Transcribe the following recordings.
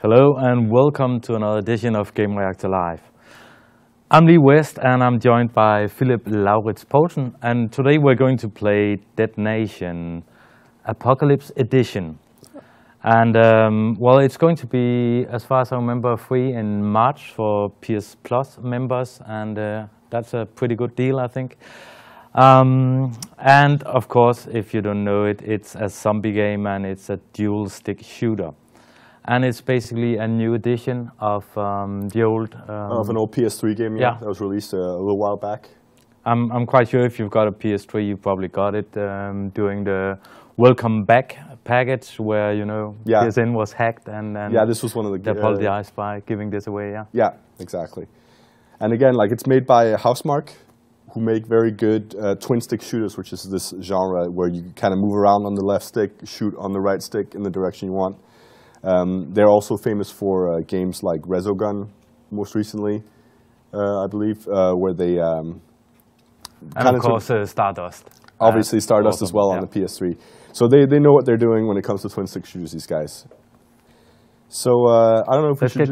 Hello and welcome to another edition of Gamereactor Live. I'm Lee West and I'm joined by Philip Laurits Poulsen, and today we're going to play Dead Nation Apocalypse Edition. And well, it's going to be, as far as I remember, free in March for PS Plus members, and that's a pretty good deal, I think. And of course, if you don't know it, it's a zombie game and it's a dual stick shooter. And it's basically a new edition of the old... of an old PS3 game, yeah. That was released a little while back. I'm quite sure if you've got a PS3, you probably got it during the Welcome Back package where, you know, PSN was hacked and this was one of the... They apologized by giving this away, Yeah, exactly. And again, like, it's made by Housemarque, who make very good twin-stick shooters, which is this genre where you kind of move around on the left stick, shoot on the right stick in the direction you want. They're also famous for games like Resogun, most recently, I believe, where they... and of course, Stardust. Obviously, Stardust as well on the PS3. So they know what they're doing when it comes to twin-stick shooters, these guys. So I don't know if we should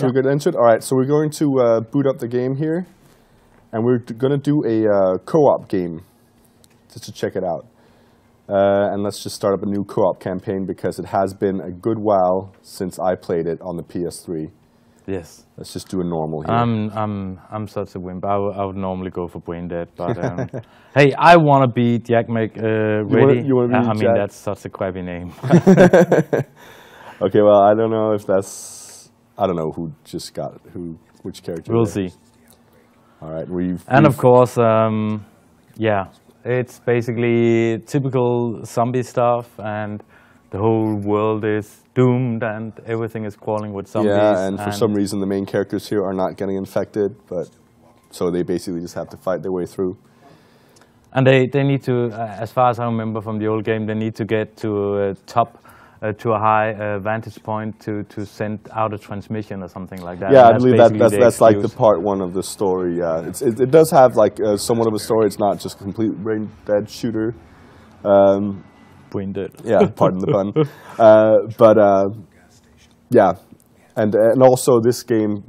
we get into it? All right, so we're going to boot up the game here, and we're going to do a co-op game, just to check it out. And let's just start up a new co-op campaign because it has been a good while since I played it on the PS3. Yes. Let's just do a normal here. I'm such a wimp. I would normally go for Brain Dead, but hey, I want to be Jack ready. You wanna be I mean, Jack? that's such a crappy name. Okay, well, I don't know if that's... I don't know who just got it, which character. We'll see. All right, And of course, yeah. It's basically typical zombie stuff, and the whole world is doomed, and everything is crawling with zombies. Yeah, and for some reason the main characters here are not getting infected, but so they basically just have to fight their way through. And they need to, as far as I remember from the old game, they need to get to to a high vantage point to send out a transmission or something like that. Yeah, I believe that's like the part one of the story. Yeah, it does have like somewhat of a story. It's not just a complete Brain Dead shooter. Brain Dead. Yeah, pardon the pun. Yeah, and also this game,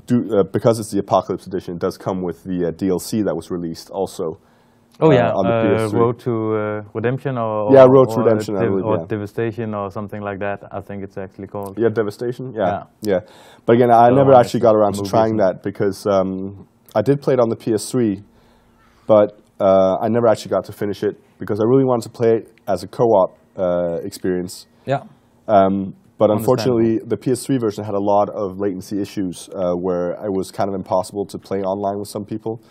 because it's the Apocalypse Edition, it does come with the DLC that was released also. Oh yeah, on the PS3. Road to Redemption or Road to Redemption, I believe, or Devastation or something like that. I think it's actually called. Yeah, Devastation. Yeah. But again, I never actually got around to trying that because I did play it on the PS3, but I never actually got to finish it because I really wanted to play it as a co-op experience. Yeah. But unfortunately, the PS3 version had a lot of latency issues where it was kind of impossible to play online with some people.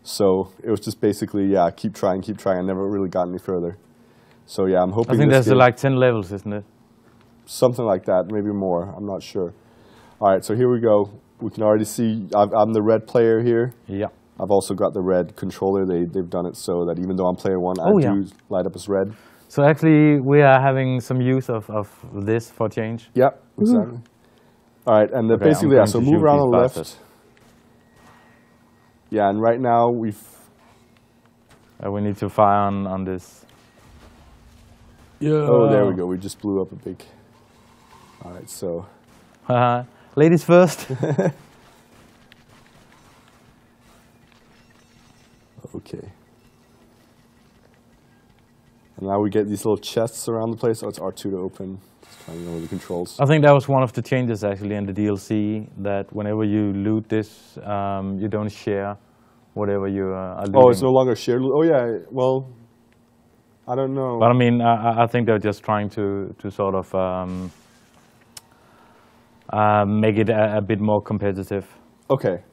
So it was just basically, keep trying. I never really got any further. So yeah, I'm hoping. I think there's like 10 levels, isn't it? Something like that, maybe more. I'm not sure. All right, so here we go. We can already see I'm the red player here. Yeah. I've also got the red controller. They've done it so that even though I'm player one, I do light up as red. So actually, we are having some use of this for change. Yeah, exactly. All right, and basically, so move around on the left. Yeah, and right now we need to fire on this. Yeah. Oh, there we go. We just blew up a big... All right, so... Ladies first. Okay. And now we get these little chests around the place. Oh, it's R2 to open. Just trying to know the controls. I think that was one of the changes actually in the DLC, that whenever you loot this, you don't share whatever you are looting. Oh, it's no longer shared loot? Oh, yeah. Well, I don't know. But I mean, I think they're just trying to sort of make it a bit more competitive. Okay.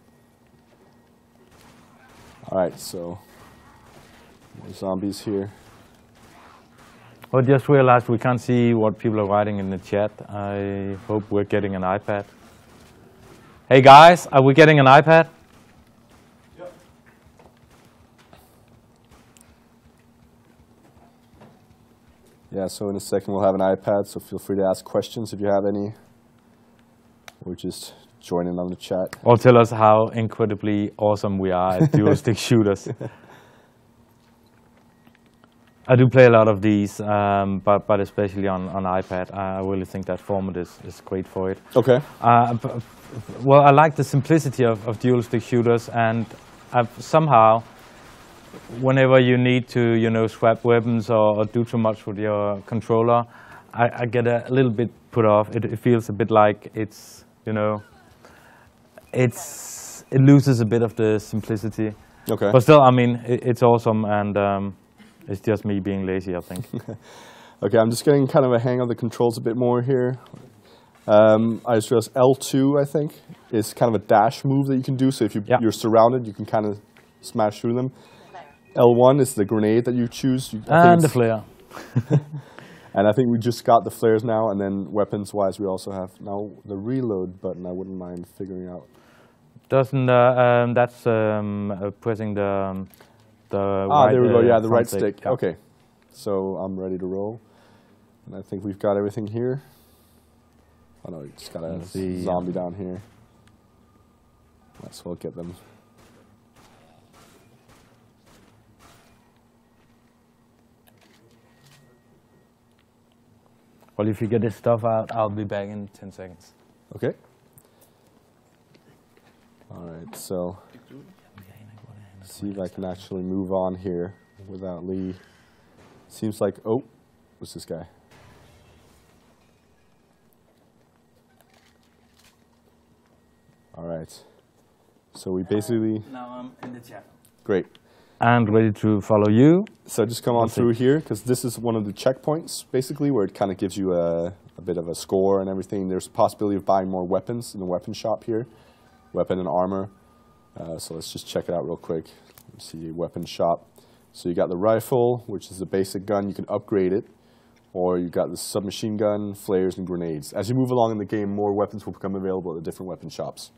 All right, so more zombies here. I just realized we can't see what people are writing in the chat. I hope we're getting an iPad. Hey guys, are we getting an iPad? Yep. Yeah, so in a second we'll have an iPad, so feel free to ask questions if you have any. Or just join in on the chat. Or tell us how incredibly awesome we are at dual stick shooters. I do play a lot of these, but especially on iPad. I really think that format is great for it. Okay. Well, I like the simplicity of dual stick shooters, and somehow, whenever you need to, swap weapons or do too much with your controller, I get a little bit put off. It feels a bit like it's, it loses a bit of the simplicity. Okay. But still, I mean, it's awesome, and it's just me being lazy, I think. Okay, I'm just getting kind of a hang of the controls a bit more here. I just realized L2, I think, is kind of a dash move that you can do. So if you're surrounded, you can kind of smash through them. L1 is the grenade that you choose. And the flare. And I think we just got the flares now, and then weapons-wise, we also have now the reload button. I wouldn't mind figuring out. Doesn't that's pressing the right, there we go. Yeah, the right stick. stick. Yeah. Okay, so I'm ready to roll, and I think we've got everything here. Oh no, we just got a zombie down here. Might as well get them. Well, if you get this stuff out, I'll be back in 10 seconds. Okay. All right, so see if I can actually move on here without Lee. Seems like, oh, what's this guy? All right. So we basically... Now I'm in the chat. Great. And ready to follow you. So just come on through here, because this is one of the checkpoints, basically, where it kind of gives you a bit of a score and everything. There's a possibility of buying more weapons in the weapon shop here. Weapon and armor. So let's just check it out real quick. Let's see, weapon shop. So you got the rifle, which is the basic gun. You can upgrade it. Or you got the submachine gun, flares, and grenades. As you move along in the game, more weapons will become available at the different weapon shops.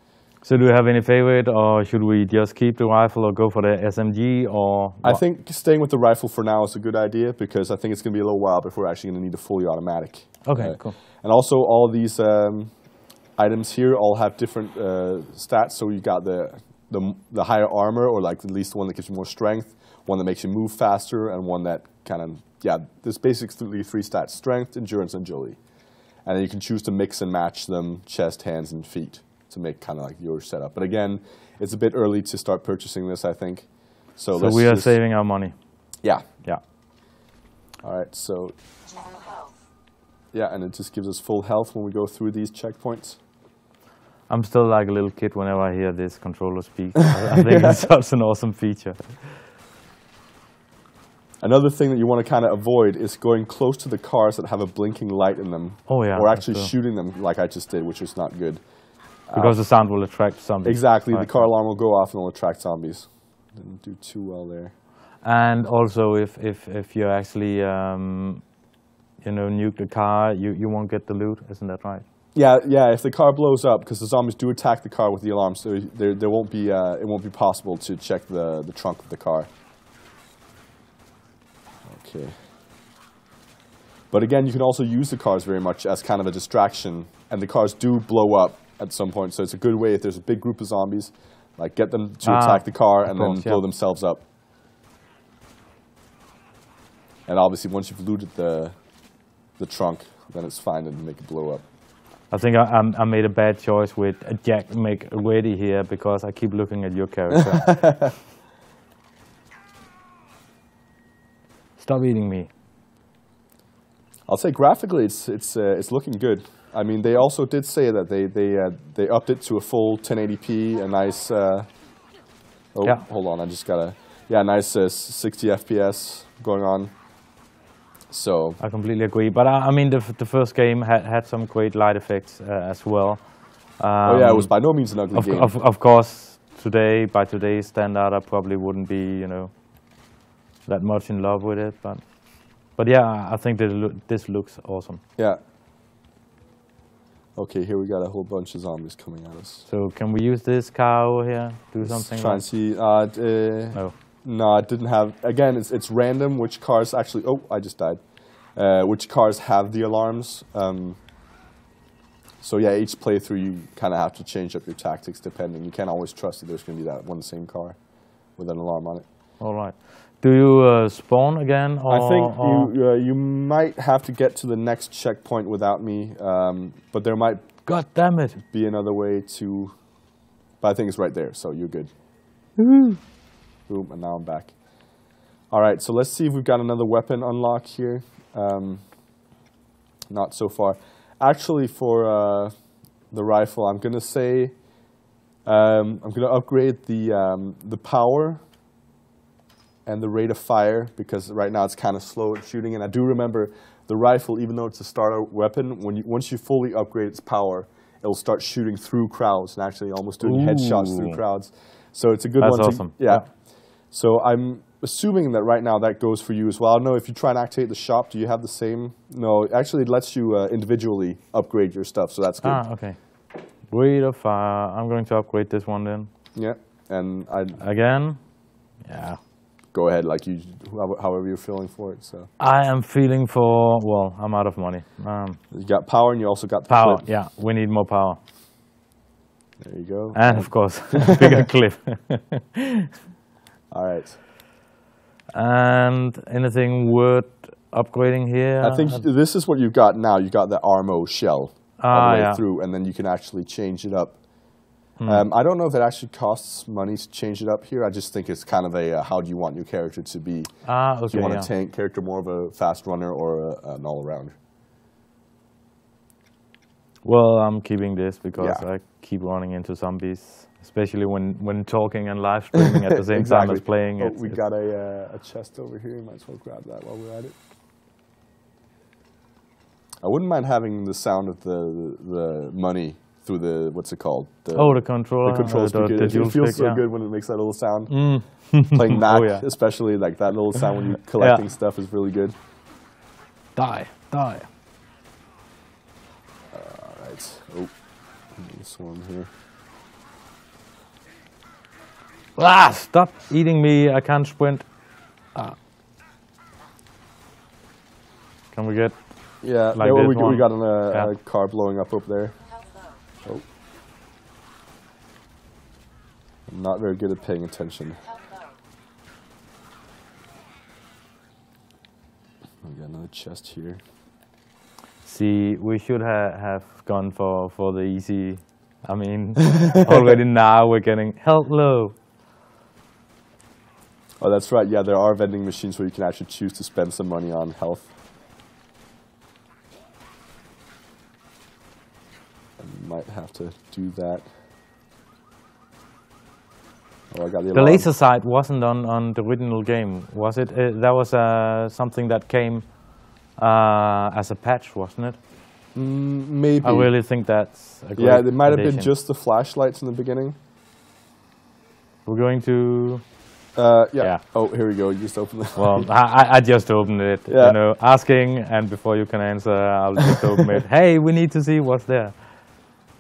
So do you have any favorite, or should we just keep the rifle or go for the SMG, or what? I think staying with the rifle for now is a good idea, because I think it's going to be a little while before we're actually going to need a fully automatic. Okay, cool. And also all of these items here all have different stats. So you got the higher armor, or like at least the one that gives you more strength, one that makes you move faster, and one that kind of, there's basically 3 stats: strength, endurance, and agility. And then you can choose to mix and match them, chest, hands, and feet, to make kind of like your setup. But again, it's a bit early to start purchasing this, I think. So we are saving our money. Yeah. Yeah. All right, so... Yeah, and it just gives us full health when we go through these checkpoints. I'm still like a little kid whenever I hear this controller speak. I think it's such an awesome feature. Another thing that you want to kind of avoid is going close to the cars that have a blinking light in them. Oh yeah. Or actually shooting them like I just did, which is not good. Because the sound will attract zombies. Exactly, the car alarm will go off and will attract zombies. Didn't do too well there. And also, if you actually, nuke the car, you won't get the loot, isn't that right? Yeah. If the car blows up, because the zombies do attack the car with the alarm, so there won't be it won't be possible to check the trunk of the car. Okay. But again, you can also use the cars very much as kind of a distraction, and the cars do blow up at some point, so it's a good way if there's a big group of zombies, like get them to attack the car and then blow themselves up. And obviously, once you've looted the trunk, then it's fine to make it blow up. I think I made a bad choice with Jack make ready here, because I keep looking at your character. Stop eating me. I'll say graphically, it's looking good. I mean, they also did say that they upped it to a full 1080p, a nice. Hold on, I just got nice 60 FPS going on. So I completely agree, but I mean the first game had some great light effects as well. It was by no means an ugly game. Of course, by today's standard, I probably wouldn't be that much in love with it, but yeah, I think this looks awesome. Yeah. Okay, here we got a whole bunch of zombies coming at us. So can we use this car over here? Do something? Try and see. No, it didn't have. Again, it's random which cars actually. Oh, I just died. Which cars have the alarms? So yeah, each playthrough you kind of have to change up your tactics depending. You can't always trust that there's going to be that one same car with an alarm on it. all right. Do you spawn again? Or, I think you might have to get to the next checkpoint without me, but there might God damn it. Be another way to... But I think it's right there, so you're good. Boom, and now I'm back. All right, so let's see if we've got another weapon unlocked here. Not so far. Actually, for the rifle, I'm going to say... I'm going to upgrade the power and the rate of fire, because right now it's kind of slow at shooting. And I do remember the rifle, even though it's a starter weapon, once you fully upgrade its power, it'll start shooting through crowds and actually almost doing headshots through crowds. So it's a good one. That's awesome. Yeah. So I'm assuming that right now that goes for you as well. I don't know if you try and activate the shop, do you have the same? No, actually it lets you individually upgrade your stuff, so that's good. Okay. Rate of fire. I'm going to upgrade this one then. Yeah, and again. Yeah. Go ahead, like however you're feeling for it. So I am feeling for. Well, I'm out of money. You got power, and you also got the power. clip. Yeah, we need more power. There you go. And of course, bigger clip. All right. And anything worth upgrading here? I think this is what you've got now. You got the Armo shell all the way through, and then you can actually change it up. I don't know if it actually costs money to change it up here. I just think it's kind of a how do you want your character to be? Okay, do you want a tank character, more of a fast runner, or an all-arounder? Well, I'm keeping this because I keep running into zombies, especially when talking and live streaming at the same time as playing. Oh, we got a chest over here. You might as well grab that while we're at it. I wouldn't mind having the sound of the money through the, what's it called? The controller. The control speaker. It feels so good when it makes that little sound. Playing Knack, especially, like that little sound when you're collecting stuff is really good. Die. Alright. Oh, this one here. Stop eating me. I can't sprint. Can we get... Yeah, like we got a car blowing up there. Oh. I'm not very good at paying attention. We got another chest here. See, we should have gone for the easy. I mean, already now we're getting hello. Oh, that's right. Yeah, there are vending machines where you can actually choose to spend some money on health. Might have to do that. Oh, I got the laser sight wasn't on the original game, was it? That was something that came as a patch, wasn't it? Maybe. I really think that's a great it might have addition. been just the flashlights in the beginning. We're going to... yeah. Oh, here we go. You just opened it. Well, I just opened it. Yeah. You know, asking, and before you can answer, I'll just open it. Hey, we need to see what's there.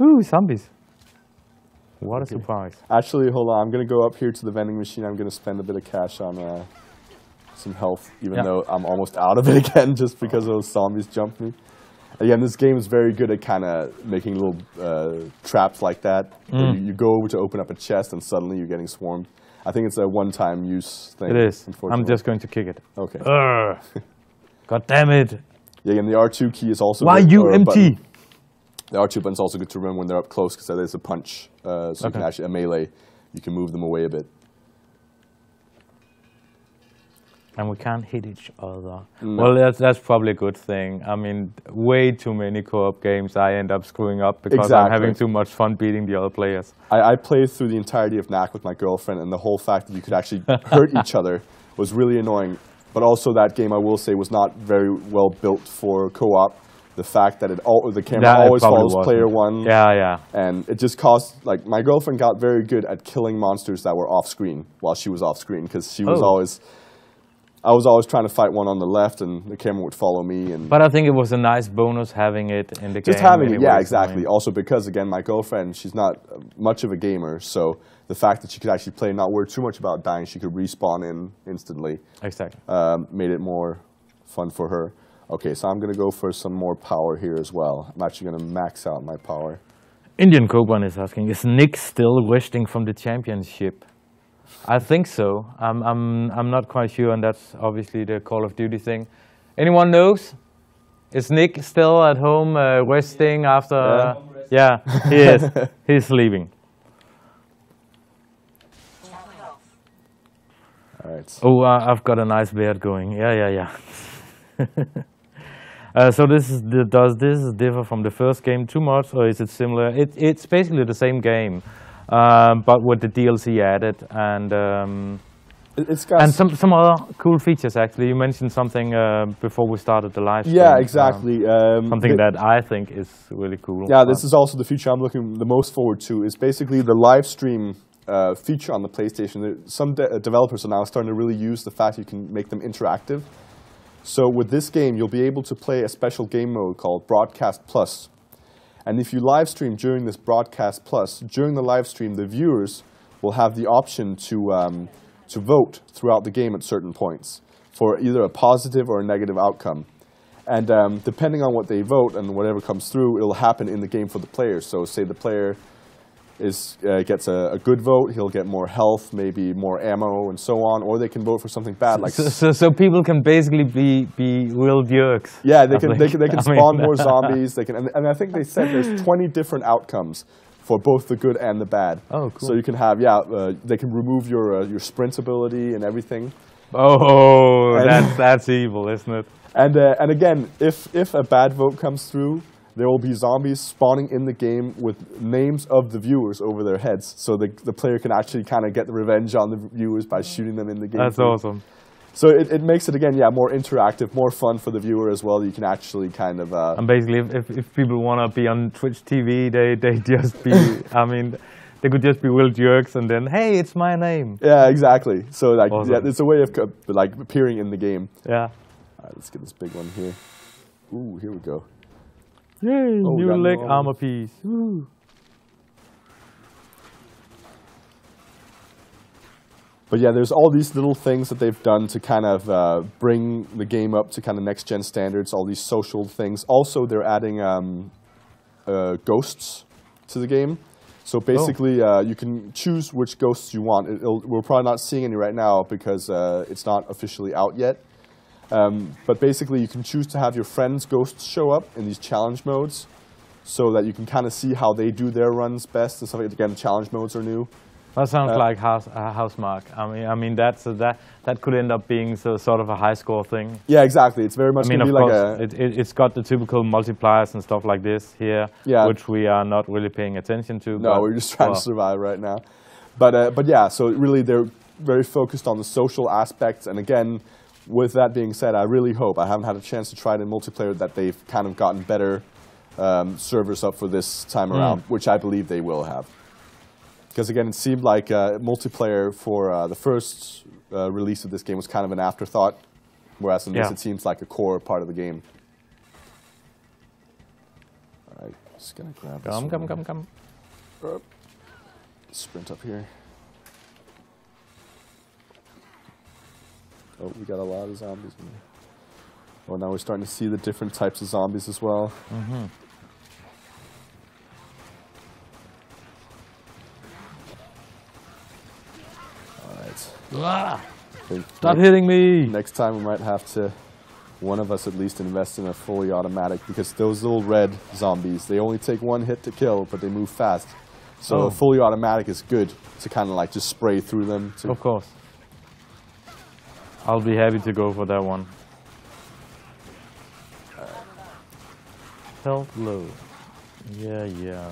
Ooh, zombies. What a surprise. Actually, hold on. I'm going to go up here to the vending machine. I'm going to spend a bit of cash on some health, even though I'm almost out of it again just because those zombies jumped me. Again, this game is very good at kind of making little traps like that. You go over to open up a chest and suddenly you're getting swarmed. I think it's a one-time use thing. It is. I'm just going to kick it. Okay. God damn it. Yeah, and the R2 key is also... Why you empty? The R2 button's also good to run when they're up close because there's a punch. So you can actually, a melee, you can move them away a bit. And we can't hit each other. No. Well, that's probably a good thing. I mean, way too many co-op games I end up screwing up because I'm having too much fun beating the other players. I played through the entirety of Knack with my girlfriend, and the whole fact that you could actually hurt each other was really annoying. But also that game, I will say, was not very well built for co-op. The fact that the camera always follows player one. Yeah. And it just caused, like, my girlfriend got very good at killing monsters that were off screen while she was off screen because she was always... I was always trying to fight one on the left, and the camera would follow me. But I think it was a nice bonus having it in the game. Just having it, yeah, exactly. I mean. Also because, again, my girlfriend, she's not much of a gamer, so the fact that she could actually play and not worry too much about dying, she could respawn in instantly. Exactly. Made it more fun for her. Okay, so I'm going to go for some more power here as well. I'm actually going to max out my power. Indian Coban is asking, is Nick still resting from the championship? I think so. I'm not quite sure, and that's obviously the Call of Duty thing. Anyone knows? Is Nick still at home resting after? Yeah, he is. He's sleeping. All right. Oh, I've got a nice beard going. Yeah. So does this differ from the first game too much, or is it similar? It's basically the same game, but with the DLC added and it's got some other cool features. Actually, you mentioned something before we started the live stream. Yeah, exactly. Something that I think is really cool. Yeah, this is also the feature I'm looking the most forward to. Is basically the live stream feature on the PlayStation. Some developers are now starting to really use the fact you can make them interactive. So with this game, you'll be able to play a special game mode called Broadcast Plus. And if you live stream during this Broadcast Plus, during the live stream, the viewers will have the option to vote throughout the game at certain points for either a positive or a negative outcome. And depending on what they vote and whatever comes through, it'll happen in the game for the players. So say the player gets a good vote, he'll get more health, maybe more ammo, and so on, or they can vote for something bad. Like so people can basically be real jerks. Yeah, they can spawn more zombies. They can, and I think they said there's 20 different outcomes for both the good and the bad. Oh, cool. So you can have they can remove your sprint ability and everything. Oh, that's evil, isn't it? And again, if a bad vote comes through, there will be zombies spawning in the game with names of the viewers over their heads, so the player can actually kind of get the revenge on the viewers by shooting them in the game. That's awesome. So it makes it, again, more interactive, more fun for the viewer as well. You can actually kind of... and basically, if people want to be on Twitch TV, they just be... I mean, they could just be real jerks and then, hey, it's my name. Yeah, exactly. So like, awesome. yeah, it's a way of like appearing in the game. Yeah. All right, let's get this big one here. Ooh, here we go. Yay, new leg armor piece. Woo. But yeah, there's all these little things that they've done to kind of bring the game up to kind of next-gen standards, all these social things. Also, they're adding ghosts to the game. So basically, you can choose which ghosts you want. We're probably not seeing any right now because it's not officially out yet. But basically, you can choose to have your friends' ghosts show up in these challenge modes so that you can kind of see how they do their runs best and stuff like that. Again, the challenge modes are new. That sounds like Housemarque. I mean that could end up being sort of a high score thing. Yeah, exactly. It's very much going to be like it's got the typical multipliers and stuff like this here, which we are not really paying attention to. No, we're just trying to survive right now. But yeah, so really they're very focused on the social aspects. And again, with that being said, I really hope, I haven't had a chance to try it in multiplayer, that they've kind of gotten better servers up for this time around, which I believe they will have. Because again, it seemed like multiplayer for the first release of this game was kind of an afterthought, whereas in this it seems like a core part of the game. All right, just gonna grab this one. Come. Sprint up here. Oh, we got a lot of zombies in there. Oh, now we're starting to see the different types of zombies as well. Mm-hmm. Stop hitting me! Next time we might have to, one of us at least, invest in a fully automatic, because those little red zombies, they only take one hit to kill, but they move fast. So a fully automatic is good to kind of like just spray through them. Of course. I'll be happy to go for that one. Health low. Yeah.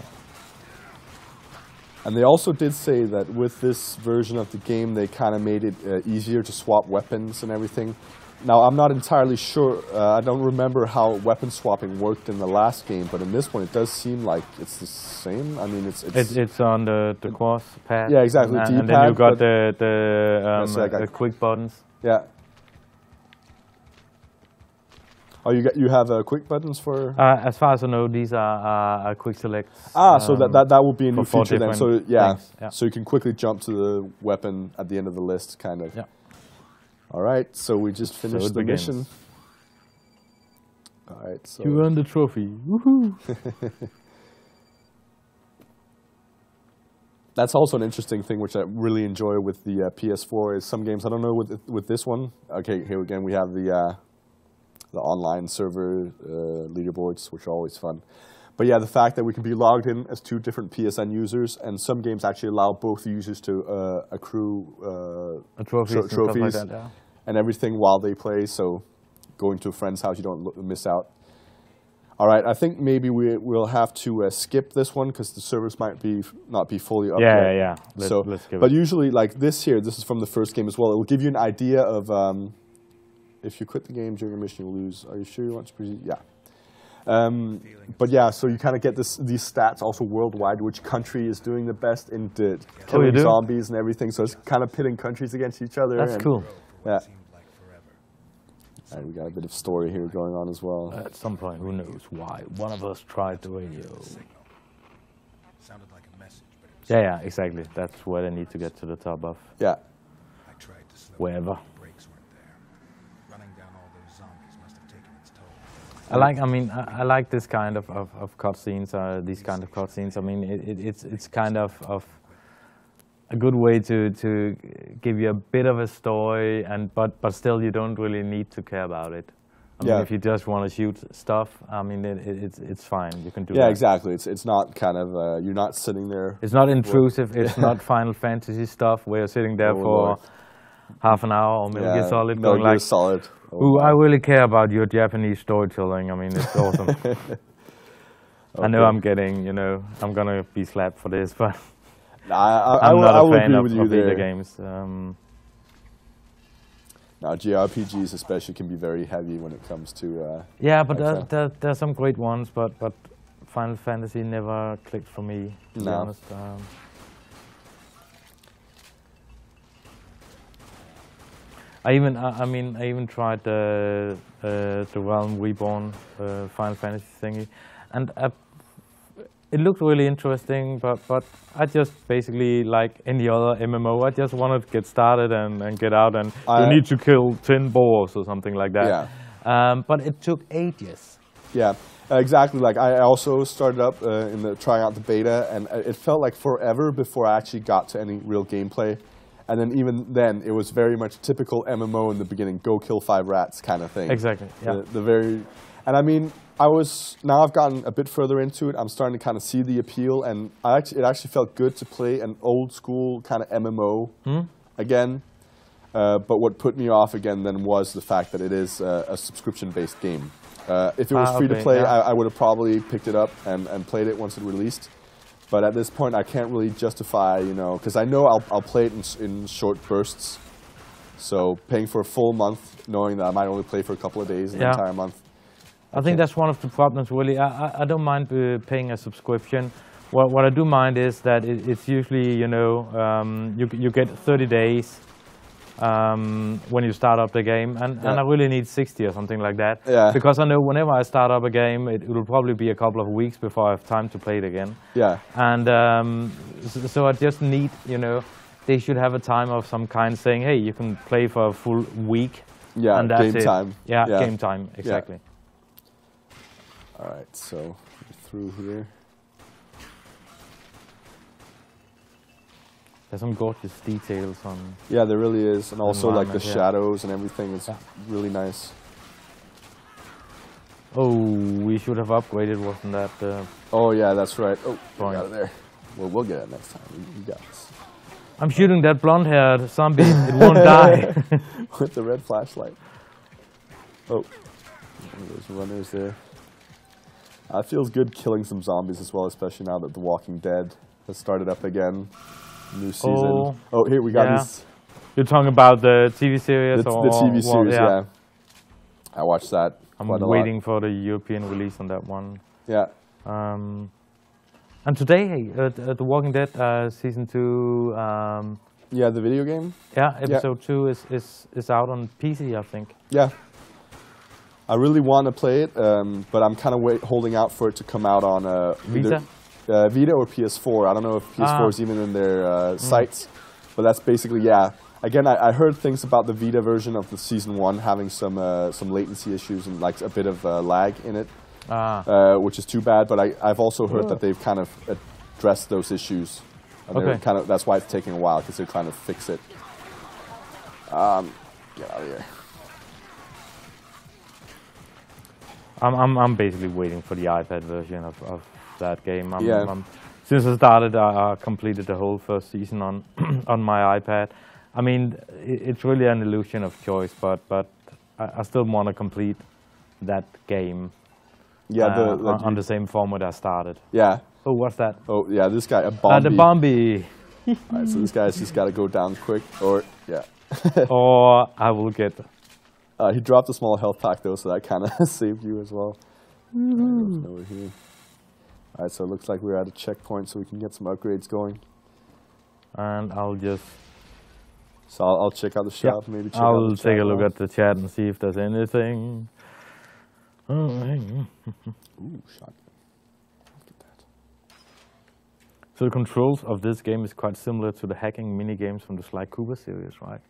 And they also did say that with this version of the game, they kind of made it easier to swap weapons and everything. Now, I'm not entirely sure. I don't remember how weapon swapping worked in the last game, but in this one, it does seem like it's the same. I mean, it's on the cross pad. Yeah, exactly. And then you got the quick buttons. Yeah. Oh, you have quick buttons for? As far as I know, these are quick selects. So that will be a new feature then. So yeah, so you can quickly jump to the weapon at the end of the list, kind of. Yeah. All right, so we just finished the mission. All right, so you won the trophy. Woohoo! That's also an interesting thing, which I really enjoy with the PS4. Is some games, I don't know with this one. Okay, here again we have the online server leaderboards, which are always fun. But yeah, the fact that we can be logged in as 2 different PSN users, and some games actually allow both users to accrue trophies like that, yeah. And everything while they play. So going to a friend's house, you don't miss out. All right, I think maybe we'll have to skip this one because the servers might not be fully up yet. Yeah. Let's skip it. But usually, like this here, this is from the first game as well. It will give you an idea of if you quit the game during a mission, you lose. Are you sure you want to proceed? Yeah. But yeah, so you kind of get these stats also worldwide, which country is doing the best in killing zombies and everything. So it's kind of pitting countries against each other. That's cool. Yeah. We got a bit of story here going on as well. At some point, who knows why? One of us tried the radio. Yeah, exactly. That's where they need to get to the top of. Yeah. Wherever. I like this kind of cutscenes, these kind of cutscenes. I mean, it's kind of a good way to give you a bit of a story, but still you don't really need to care about it. I mean, if you just want to shoot stuff, I mean, it's fine. You can do that. Yeah, exactly. It's not kind of you're not sitting there. It's not intrusive. It's not Final Fantasy stuff where you're sitting there for half an hour or Metal Gear Solid going like, Solid. Ooh, I really care about your Japanese storytelling. I mean, it's awesome. I know I'm getting, I'm gonna be slapped for this, but I'm not a fan of video games. Now, JRPGs especially can be very heavy when it comes to... yeah, but there are some great ones, but Final Fantasy never clicked for me, to be honest. I even tried the Realm Reborn Final Fantasy thingy, and it looked really interesting, but I just basically, like any other MMO, I just wanted to get started and get out, and you need to kill 10 boars or something like that. Yeah. But it took ages. Yeah, exactly. Like I also started up trying out the beta, and it felt like forever before I actually got to any real gameplay. And then even then, it was very much typical MMO in the beginning, go kill 5 rats kind of thing. Exactly, yeah. And I mean, now I've gotten a bit further into it. I'm starting to kind of see the appeal, and it actually felt good to play an old school kind of MMO again. But what put me off again then was the fact that it is a subscription-based game. If it was free to play, I would have probably picked it up and played it once it released. But at this point, I can't really justify, because I know I'll play it in short bursts. So paying for a full month, knowing that I might only play for a couple of days an entire month. I think that's one of the problems, really. I don't mind paying a subscription. What I do mind is that it's usually, you get 30 days when you start up the game, and I really need 60 or something like that. Yeah. Because I know whenever I start up a game, it will probably be a couple of weeks before I have time to play it again. Yeah. And so I just need, they should have a time of some kind saying, hey, you can play for a full week. Yeah, and that's game time. Yeah, game time, exactly. Yeah. All right, so through here. There's some gorgeous details on. Yeah, there really is, and also like the shadows and everything is really nice. Oh, we should have upgraded, wasn't that? Oh yeah, that's right. Oh, we got it there. Well, we'll get it next time. You got this. I'm shooting that blonde-haired zombie. It won't die. With the red flashlight. Oh, there's runners there. It feels good killing some zombies as well, especially now that The Walking Dead has started up again. New season. Oh, here we got this. You're talking about the TV series? The TV series, yeah. I watched that. I'm waiting for the European release on that one. Yeah. And today, The Walking Dead season 2. Yeah, the video game. Yeah, episode 2 is out on PC, I think. Yeah. I really want to play it, but I'm kind of holding out for it to come out on Vita? Vita or PS4. I don't know if PS4 is even in their sites, but that's basically, Again, I heard things about the Vita version of the season 1 having some latency issues and like a bit of lag in it, which is too bad. But I've also heard that they've kind of addressed those issues And kind of, that's why it's taking a while, because they're trying to fix it. Get out of here. I'm basically waiting for the iPad version of that game. Since I started, I completed the whole first season on on my iPad. I mean, it's really an illusion of choice, but I still want to complete that game. Yeah, on the same format I started. Yeah. Oh, what's that? Oh, yeah, this guy, a Bombi. The Bombi. Alright, so this guy's just got to go down quick, or, yeah. Or I will get... he dropped a small health pack, though, so that kind of saved you as well. Over here. Alright, so it looks like we're at a checkpoint, so we can get some upgrades going. And I'll just... So I'll check out the shop, maybe check out I'll take a look at the chat and see if there's anything. Ooh, shot. So the controls of this game is quite similar to the hacking mini games from the Sly Cooper series, right?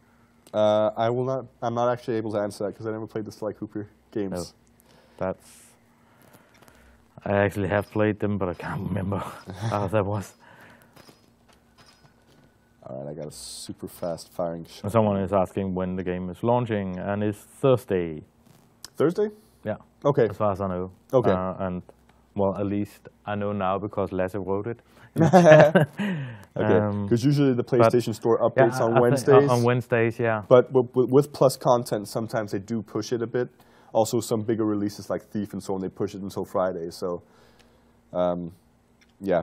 I'm not actually able to answer that because I never played the Sly Cooper games. No, I actually have played them, but I can't remember how that was. Alright, I got a super fast firing shot. Someone is asking when the game is launching, and it's Thursday. Thursday? Yeah. Okay. As far as I know. Okay. And, well, at least I know now because Lasse wrote it. Okay. Because usually the PlayStation Store updates on Wednesdays. On Wednesdays, yeah. But with Plus content, sometimes they do push it a bit. Also, some bigger releases like Thief and so on, they push it until Friday. So, yeah.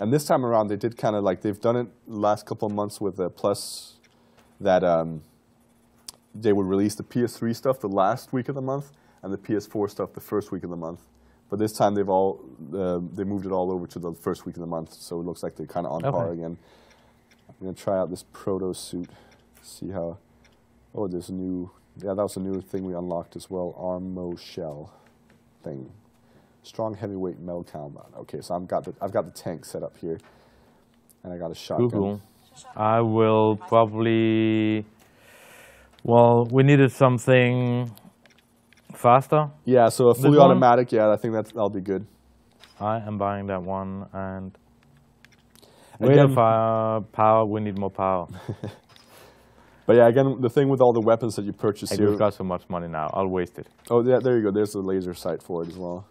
And this time around, they did kind of like, they've done it the last couple of months with the Plus, that they would release the PS3 stuff the last week of the month and the PS4 stuff the first week of the month. But this time they moved it all over to the first week of the month, so it looks like they're kind of on par again. I'm gonna try out this proto suit, see how. Oh, there's a new. Yeah, that was a new thing we unlocked as well. Armo shell thing, strong heavyweight metal combat. Okay, so I've got the tank set up here, and I got a shotgun. Cool. I will probably. Well, we needed something faster. Yeah, so a fully automatic. Yeah, I think that'll be good. I am buying that one, and with power, we need more power. But yeah, again, the thing with all the weapons that you purchase here. We've got so much money now. I'll waste it. Oh yeah, there you go. There's the laser sight for it as well.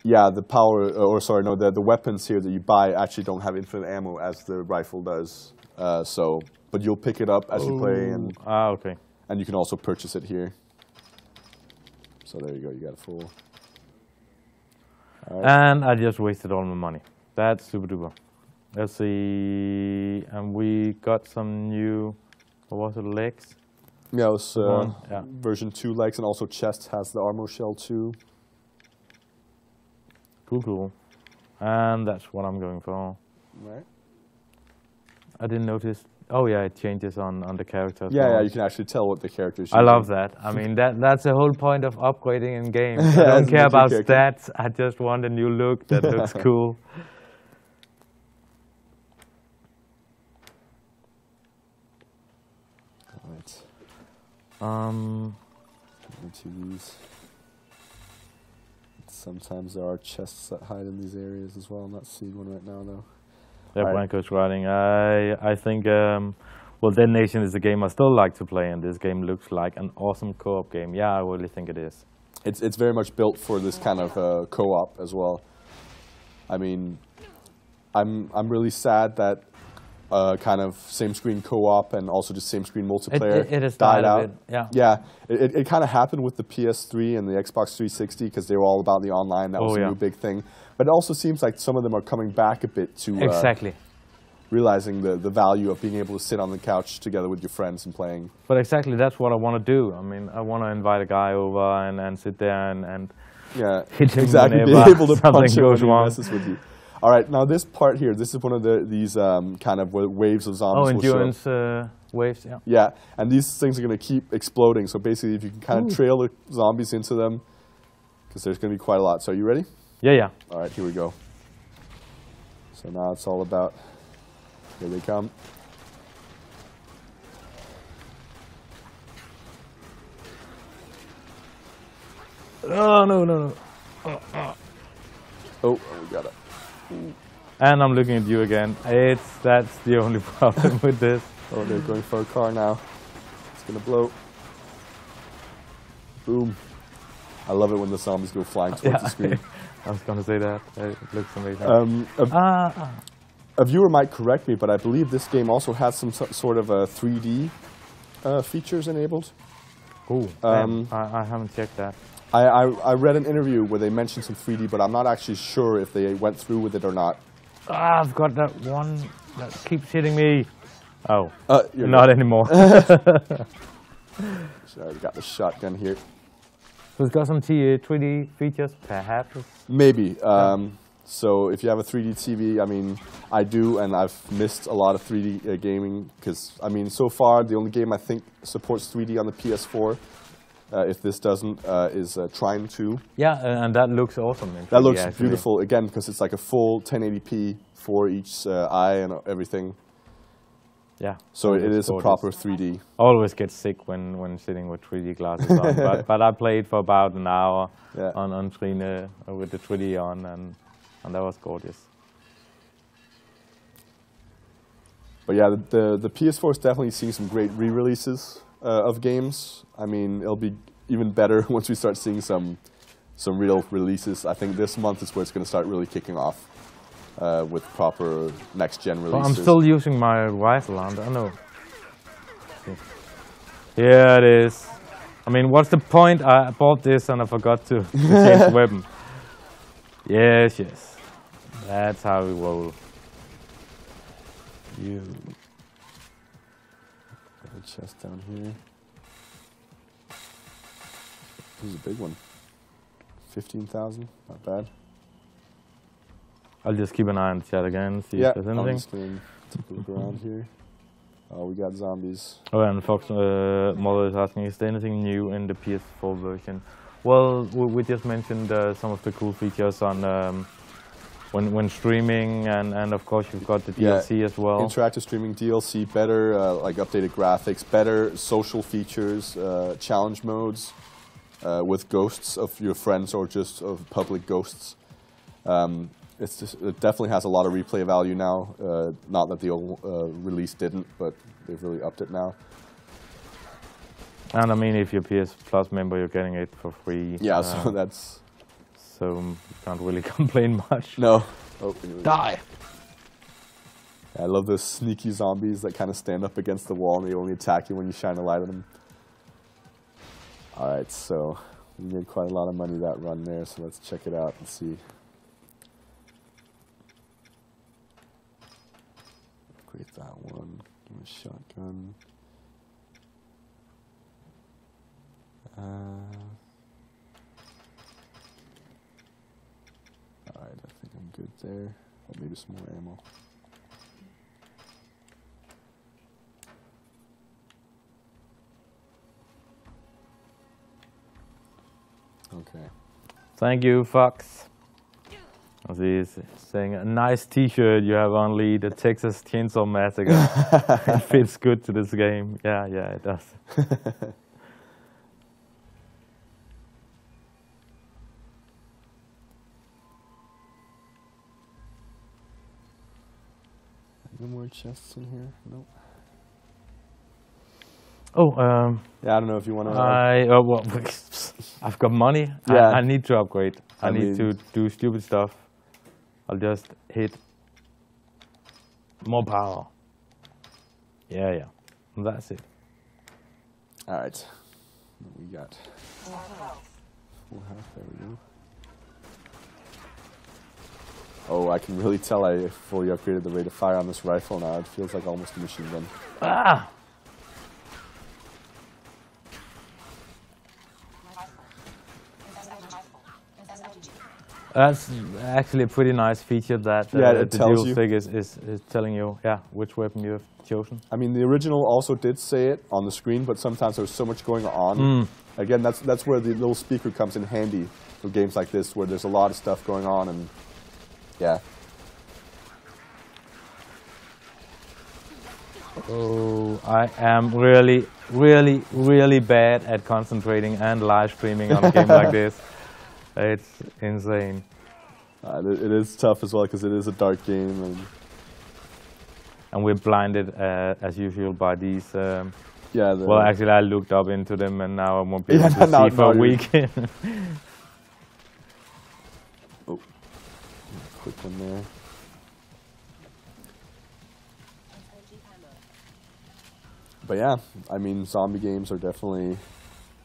Yeah, the power, the weapons here that you buy actually don't have infinite ammo as the rifle does. But you'll pick it up as you play, and okay. And you can also purchase it here. So there you go. You got a full. All right. And I just wasted all my money. That's super duper. Let's see. And we got some new. What was it? Legs. Yeah, it was version 2 legs, and also chest has the armor shell too. Cool. And that's what I'm going for. Right. I didn't notice. Oh yeah, it changes on the characters. Yeah, you can actually tell what the characters. I love that. I mean, that's the whole point of upgrading in games. I don't care about stats. I just want a new look that looks cool. All right. Into these. Sometimes there are chests that hide in these areas as well. I'm not seeing one right now though. Yeah, Branko's writing. I think, well, Dead Nation is a game I still like to play, and this game looks like an awesome co-op game. Yeah, I really think it is. It's very much built for this kind of co-op as well. I mean, I'm really sad that kind of same-screen co-op and also just same-screen multiplayer it has died out. Yeah, it kind of happened with the PS3 and the Xbox 360 because they were all about the online. That was a new big thing. But it also seems like some of them are coming back a bit to realizing the value of being able to sit on the couch together with your friends and playing. But exactly, that's what I want to do. I mean, I want to invite a guy over and sit there and hit him exactly, be able to punch him when he messes with you. All right, now this part here, this is one of these kind of waves of zombies. Oh, endurance waves, yeah. Yeah, and these things are going to keep exploding. So basically, if you can kind of trail the zombies into them, because there's going to be quite a lot. So are you ready? Yeah. All right, here we go. So now it's all about, here they come. Oh, no. Oh, we got it. And I'm looking at you again. That's the only problem with this. Oh, they're going for a car now. It's gonna blow. Boom. I love it when the zombies go flying towards the screen. I was gonna say that. It looks amazing. A viewer might correct me, but I believe this game also has some sort of 3D features enabled. Oh, I haven't checked that. I read an interview where they mentioned some 3D, but I'm not actually sure if they went through with it or not. I've got that one that keeps hitting me. Oh, not anymore. Sorry, I got the shotgun here. So it's got some 3D features, perhaps? Maybe. So if you have a 3D TV, I mean, I do, and I've missed a lot of 3D gaming, because, I mean, so far, the only game I think supports 3D on the PS4, if this doesn't, is Trine 2. Yeah, and that looks awesome. That looks beautiful, again, because it's like a full 1080p for each eye and everything. Yeah. So it is a proper 3D. I always get sick when sitting with 3D glasses on, but I played for about an hour on Trine with the 3D on, and that was gorgeous. But yeah, the PS4 is definitely seeing some great re-releases of games. I mean, it'll be even better once we start seeing some real releases. I think this month is where it's going to start really kicking off with proper next-gen releases. Well, I'm still using my rifle, I know. Yeah, it is. I mean, what's the point? I bought this and I forgot to change the weapon. Yes. That's how we roll. You. Got a chest down here. This is a big one. 15,000, not bad. I'll just keep an eye on the chat again, see if there's anything. I'm just going to take a look around here. Oh, we got zombies. Oh, and Fox Mother is asking, is there anything new in the PS4 version? Well, we just mentioned some of the cool features on when streaming, and of course you've got the DLC as well. Interactive streaming DLC, better like updated graphics, better social features, challenge modes with ghosts of your friends or just of public ghosts. It definitely has a lot of replay value now. Not that the old release didn't, but they've really upped it now. And I mean, if you're PS Plus member, you're getting it for free. Yeah, so that's... So you can't really complain much. No. Die! Yeah, I love those sneaky zombies that kind of stand up against the wall and they only attack you when you shine a light on them. Alright, so we made quite a lot of money that run there, so let's check it out and see. Upgrade that one. Give me a shotgun. Alright, I think I'm good there. Oh, maybe some more ammo. Okay. Thank you, Fox. He's saying, a nice t-shirt you have on, Lee, the Texas Chainsaw Massacre. It fits good to this game. Yeah, it does. No more chests in here? Nope. Oh, yeah, I don't know if you want to... well, I've got money. Yeah. I need to upgrade. I need to do stupid stuff. I'll just hit more power. Yeah. That's it. All right. What we got? Full health. There we go. Oh, I can really tell I fully upgraded the rate of fire on this rifle now. It feels like almost a machine gun. Ah! That's actually a pretty nice feature that the dual stick is telling you, which weapon you have chosen. I mean, the original also did say it on the screen, but sometimes there's so much going on. Again, that's where the little speaker comes in handy for games like this, where there's a lot of stuff going on, and yeah. Oh, I am really, really, really bad at concentrating and live streaming on a game like this. It's insane. It is tough as well because it is a dark game, and we're blinded as usual by these. Yeah. Well, actually, I looked up into them, and now I won't be able to see for a week. Oh, quick one there. But yeah, I mean, zombie games are definitely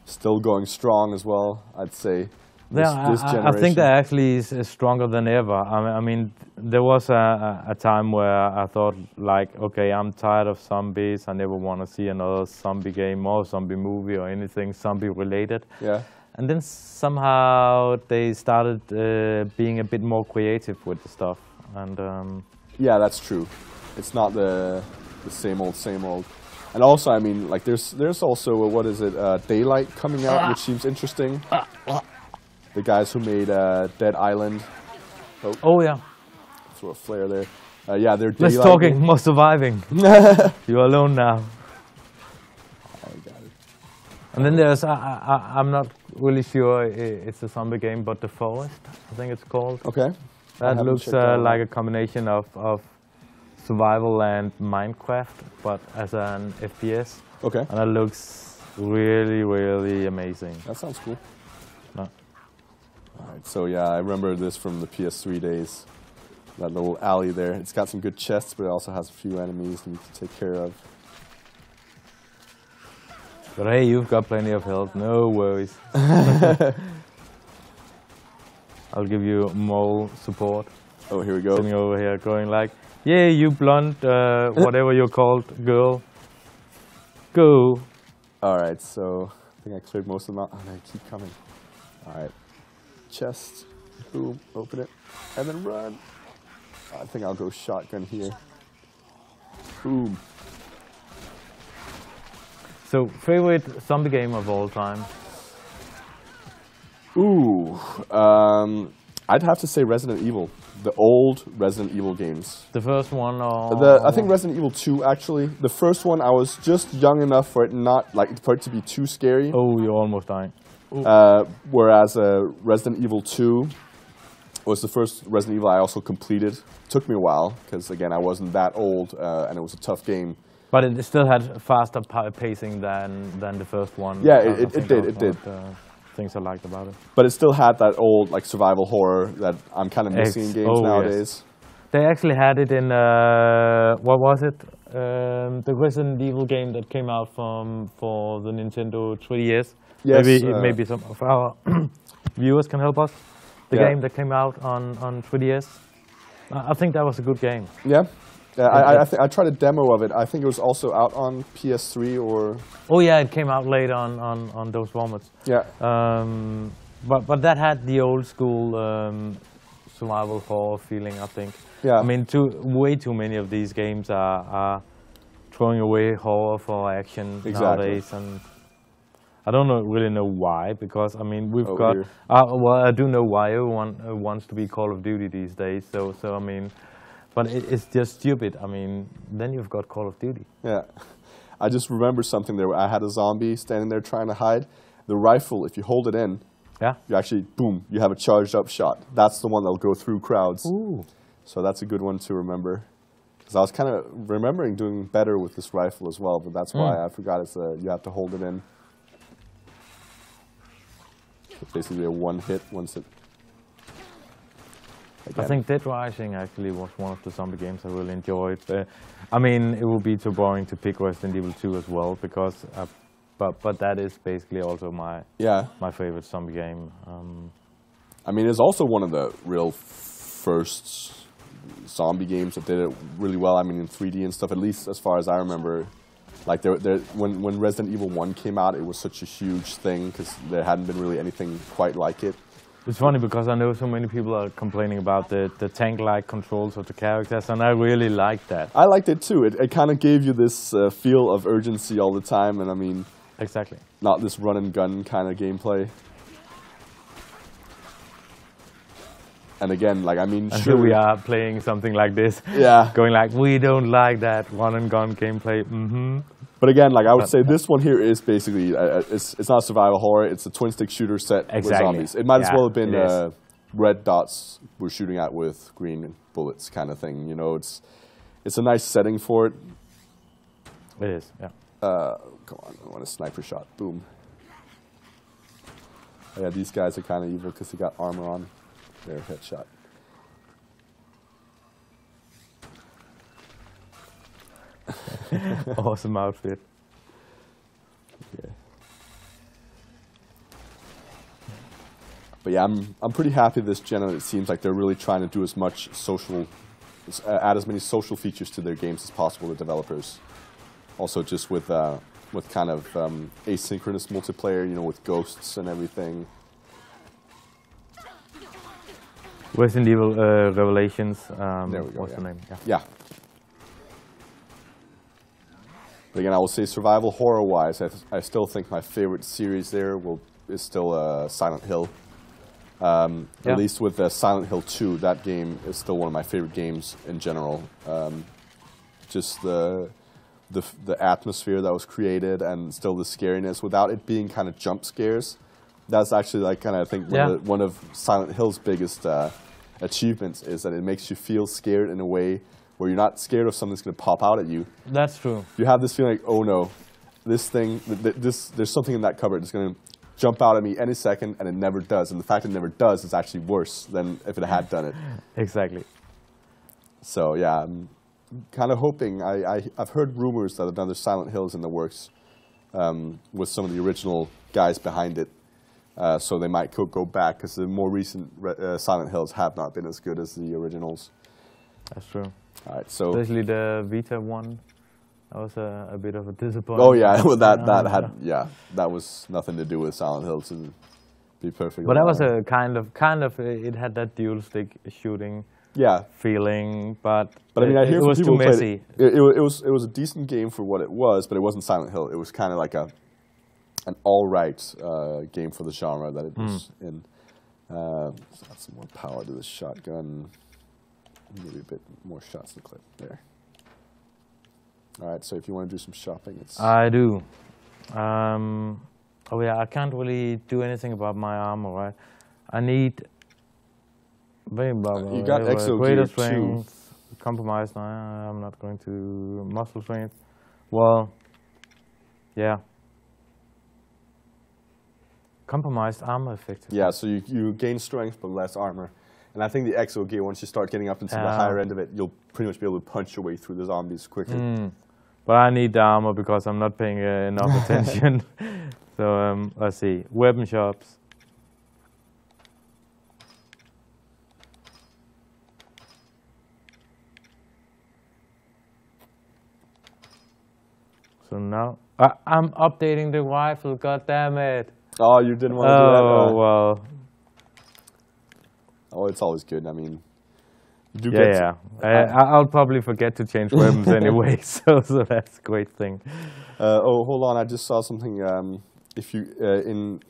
still going strong as well, I'd say. This generation. I think they're actually stronger than ever. I mean, there was a time where I thought, like, okay, I'm tired of zombies. I never want to see another zombie game or zombie movie or anything zombie related. Yeah. And then somehow they started being a bit more creative with the stuff. And yeah, that's true. It's not the same old, same old. And also, I mean, like, there's also what is it, Daylight coming out, which seems interesting. The guys who made Dead Island. Oh yeah. Throw a flare there. Yeah, they're less talking, more surviving. You're alone now. I got it. And then there's, I'm not really sure it's a zombie game, but The Forest, I think it's called. Okay. That looks like a combination of survival and Minecraft, but as an FPS. Okay. And it looks really, really amazing. That sounds cool. No. Alright, so yeah, I remember this from the PS3 days. That little alley there. It's got some good chests, but it also has a few enemies you need to take care of. But hey, you've got plenty of health, no worries. I'll give you more support. Oh, here we go. Sitting over here going like, yeah, you blonde, whatever you're called, girl. Go. Alright, so I think I cleared most of them out. Oh, they keep coming. Alright. Chest. Boom. Open it. And then run. I think I'll go shotgun here. Boom. So, favorite zombie game of all time? Ooh. I'd have to say Resident Evil. The old Resident Evil games. The first one, or I think Resident Evil 2 actually. The first one, I was just young enough for it to be too scary. Oh, you're almost dying. Whereas Resident Evil 2 was the first Resident Evil I also completed. Took me a while because again I wasn't that old and it was a tough game. But it still had faster pacing than the first one. Yeah, it did. Things I liked about it. But it still had that old like survival horror that I'm kind of missing in games nowadays. Yes. They actually had it in what was it? The Resident Evil game that came out for the Nintendo 3DS. Yes, maybe some of our viewers can help us. The game that came out on 3DS. I think that was a good game. Yeah. I tried a demo of it. I think it was also out on PS3 or... Oh yeah, it came out late on those formats. Yeah. But that had the old school survival horror feeling, I think. Yeah. I mean, way too many of these games are throwing away horror for action nowadays, and I don't really know why. Because I mean, we've got well, I do know why everyone wants to be Call of Duty these days. So I mean. But it's just stupid. I mean, then you've got Call of Duty. Yeah. I just remember something there. I had a zombie standing there trying to hide. The rifle, if you hold it in, you actually, boom, you have a charged up shot. That's the one that'll go through crowds. Ooh. So that's a good one to remember. Because I was kind of remembering doing better with this rifle as well, but that's why I forgot it's you have to hold it in. It's basically a one hit once it... Again. I think Dead Rising actually was one of the zombie games I really enjoyed. I mean, it would be too boring to pick Resident Evil 2 as well, because, but that is basically also my favorite zombie game. I mean, it's also one of the real first zombie games that did it really well. I mean, in 3D and stuff, at least as far as I remember. Like, when Resident Evil 1 came out, it was such a huge thing, because there hadn't been really anything quite like it. It's funny because I know so many people are complaining about the tank-like controls of the characters, and I really liked that. I liked it too. It kind of gave you this feel of urgency all the time, and I mean... Exactly. Not this run-and-gun kind of gameplay. And again, like, I mean, and sure... here we are playing something like this. Yeah. Going like, we don't like that run-and-gun gameplay. But again, like I would say, this one here is basically it's not a survival horror. It's a twin-stick shooter set with zombies. It might as well have been red dots we're shooting at with green bullets kind of thing. You know, it's a nice setting for it. It is, yeah. Come on, I want a sniper shot. Boom. Yeah, these guys are kind of evil because they got armor on. Their headshot. Awesome outfit. Yeah. But yeah, I'm pretty happy this gen. It seems like they're really trying to do as much social, add as many social features to their games as possible. The developers, also just with kind of asynchronous multiplayer, you know, with ghosts and everything. Resident Evil Revelations. There we go. What's the name? Yeah. But again, I will say survival horror-wise, I still think my favorite series there is still Silent Hill. At least with Silent Hill 2, that game is still one of my favorite games in general. Just the atmosphere that was created and still the scariness without it being kind of jump scares. That's actually like kind of I think one of Silent Hill's biggest achievements is that it makes you feel scared in a way where you're not scared of something's going to pop out at you. That's true. You have this feeling like, oh no, this thing, there's something in that cupboard that's going to jump out at me any second, and it never does. And the fact it never does is actually worse than if it had done it. Exactly. So yeah, I'm kind of hoping. I've heard rumors that another Silent Hill is in the works with some of the original guys behind it. So they might go back because the more recent Silent Hills have not been as good as the originals. That's true. All right, so especially the Vita one, that was a bit of a disappointment. Oh yeah, well, that was nothing to do with Silent Hill, to be perfectly. But that was a kind of it had that dual stick shooting. Yeah. Feeling, but I mean, I hear it was too messy. It was a decent game for what it was, but it wasn't Silent Hill. It was kind of like an all right game for the genre that it was in. Let's add some more power to this shotgun. Maybe a bit more shots in the clip there. All right, so if you want to do some shopping, it's. I do. Oh yeah, I can't really do anything about my armor, right? I need. You got exo greater gear strength, compromised. No, I'm not going to muscle strength. Well, yeah. Compromised armor effective. Yeah, so you gain strength but less armor. And I think the exo gear, once you start getting up into the higher end of it, you'll pretty much be able to punch your way through the zombies quicker. But I need the armor because I'm not paying enough attention. So let's see. Weapon shops. So now I'm updating the rifle. God damn it! Oh, you didn't want to do that. Oh well. Oh, it's always good. I mean, you do I'll probably forget to change weapons anyway, so that's a great thing. Oh, hold on! I just saw something. If you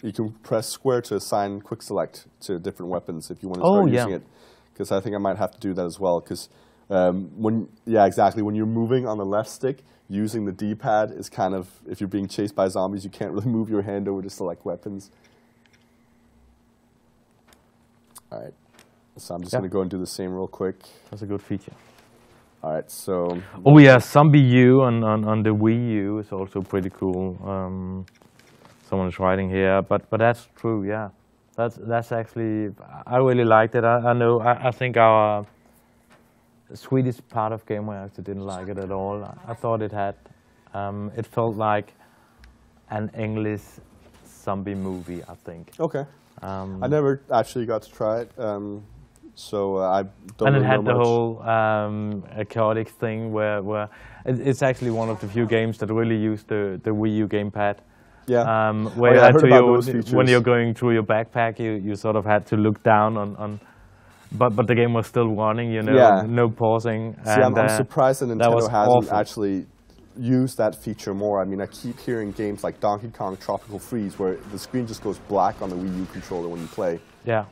you can press square to assign quick select to different weapons if you want to start using it. Because I think I might have to do that as well. Because when you're moving on the left stick, using the D-pad is kind of, if you're being chased by zombies, you can't really move your hand over to select weapons. All right. So I'm just going to go and do the same real quick. That's a good feature. All right, so. Oh yeah, Zombie U on the Wii U is also pretty cool. Someone is writing here, but that's true. Yeah, that's actually, I really liked it. I think our Swedish part of Gamereactor didn't like it at all. I thought it had, it felt like an English zombie movie. I think. Okay. I never actually got to try it. So I don't and really it had know the whole chaotic thing where it's actually one of the few games that really used the Wii U gamepad. Yeah. Where you had to when you're going through your backpack, you sort of had to look down on but the game was still running, you know, no pausing. See, I'm surprised that Nintendo hasn't actually used that feature more. I mean, I keep hearing games like Donkey Kong Tropical Freeze where the screen just goes black on the Wii U controller when you play. Yeah,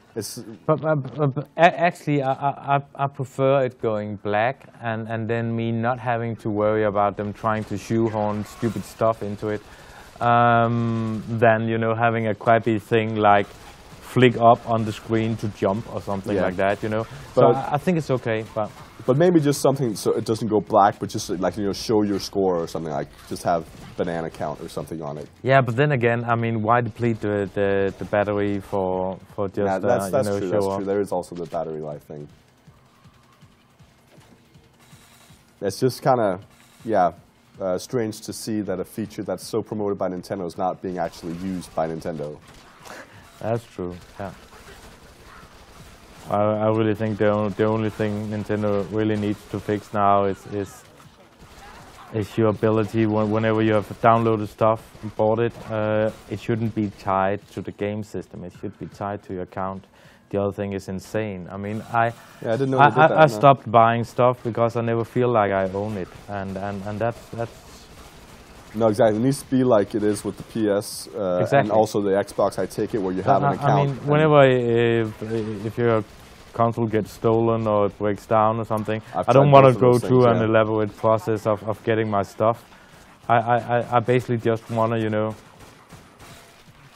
but actually, I prefer it going black and then me not having to worry about them trying to shoehorn stupid stuff into it, than, you know, having a crappy thing like flick up on the screen to jump or something like that, you know. But so I think it's okay, but maybe just something so it doesn't go black, but just like, you know, show your score or something, like just have banana count or something on it. Yeah, but then again, I mean, why deplete the battery for just that's you know, true. show That's up? true. There is also the battery life thing. It's just kind of strange to see that a feature that's so promoted by Nintendo is not being actually used by Nintendo. That's true. Yeah. I really think the only thing Nintendo really needs to fix now is your ability whenever you have downloaded stuff and bought it, it shouldn't be tied to the game system. It should be tied to your account. The other thing is insane. I mean, I didn't know I stopped buying stuff because I never feel like I own it, and that's. No, exactly. It needs to be like it is with the PS and also the Xbox. I take it where you have an account. I mean, whenever if your console gets stolen or it breaks down or something, I don't want to go through an elaborate process of getting my stuff. I basically just want to, you know,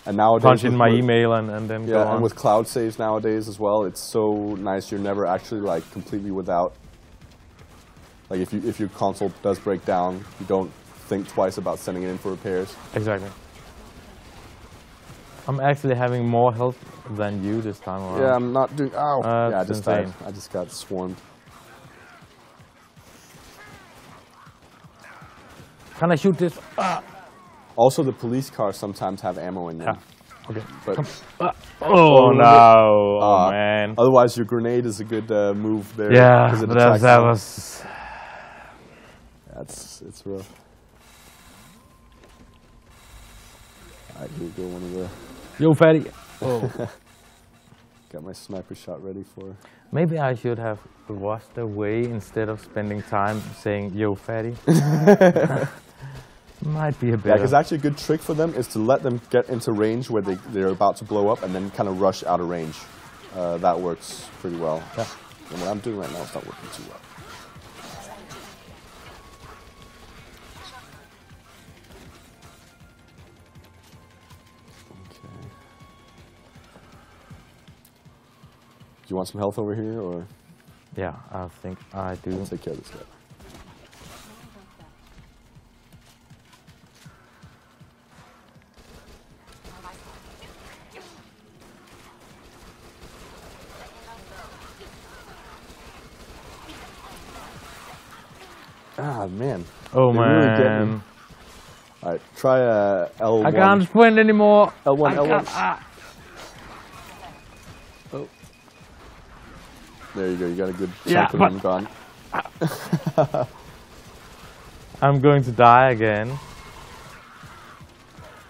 and nowadays punch in my email and then go on. And with cloud saves nowadays as well, it's so nice. You're never actually like completely without. Like if your console does break down, you don't think twice about sending it in for repairs. Exactly. I'm actually having more health than you this time around. Yeah, I'm not doing. Ow! Yeah, I just died. Insane. I just got swarmed. Can I shoot this? Also, the police cars sometimes have ammo in them. Yeah. Okay. But oh no! Oh man! Otherwise, your grenade is a good move there. Yeah, that was. It's rough. Alright, here we go. One of the. Yo, fatty! Oh. Got my sniper shot ready for. Maybe I should have washed away instead of spending time saying "Yo, fatty." Might be a bit. Yeah, because actually a good trick for them is to let them get into range where they're about to blow up and then kind of rush out of range. That works pretty well. Yeah. And what I'm doing right now is not working too well. Okay. Do you want some health over here, or? Yeah, I think I do. I'll take care of this guy. Ah, man. Oh, They're man. Really Alright, try L1. I can't sprint anymore. L1, L1. Oh. There you go, you got a good chunk of them gone. I'm going to die again.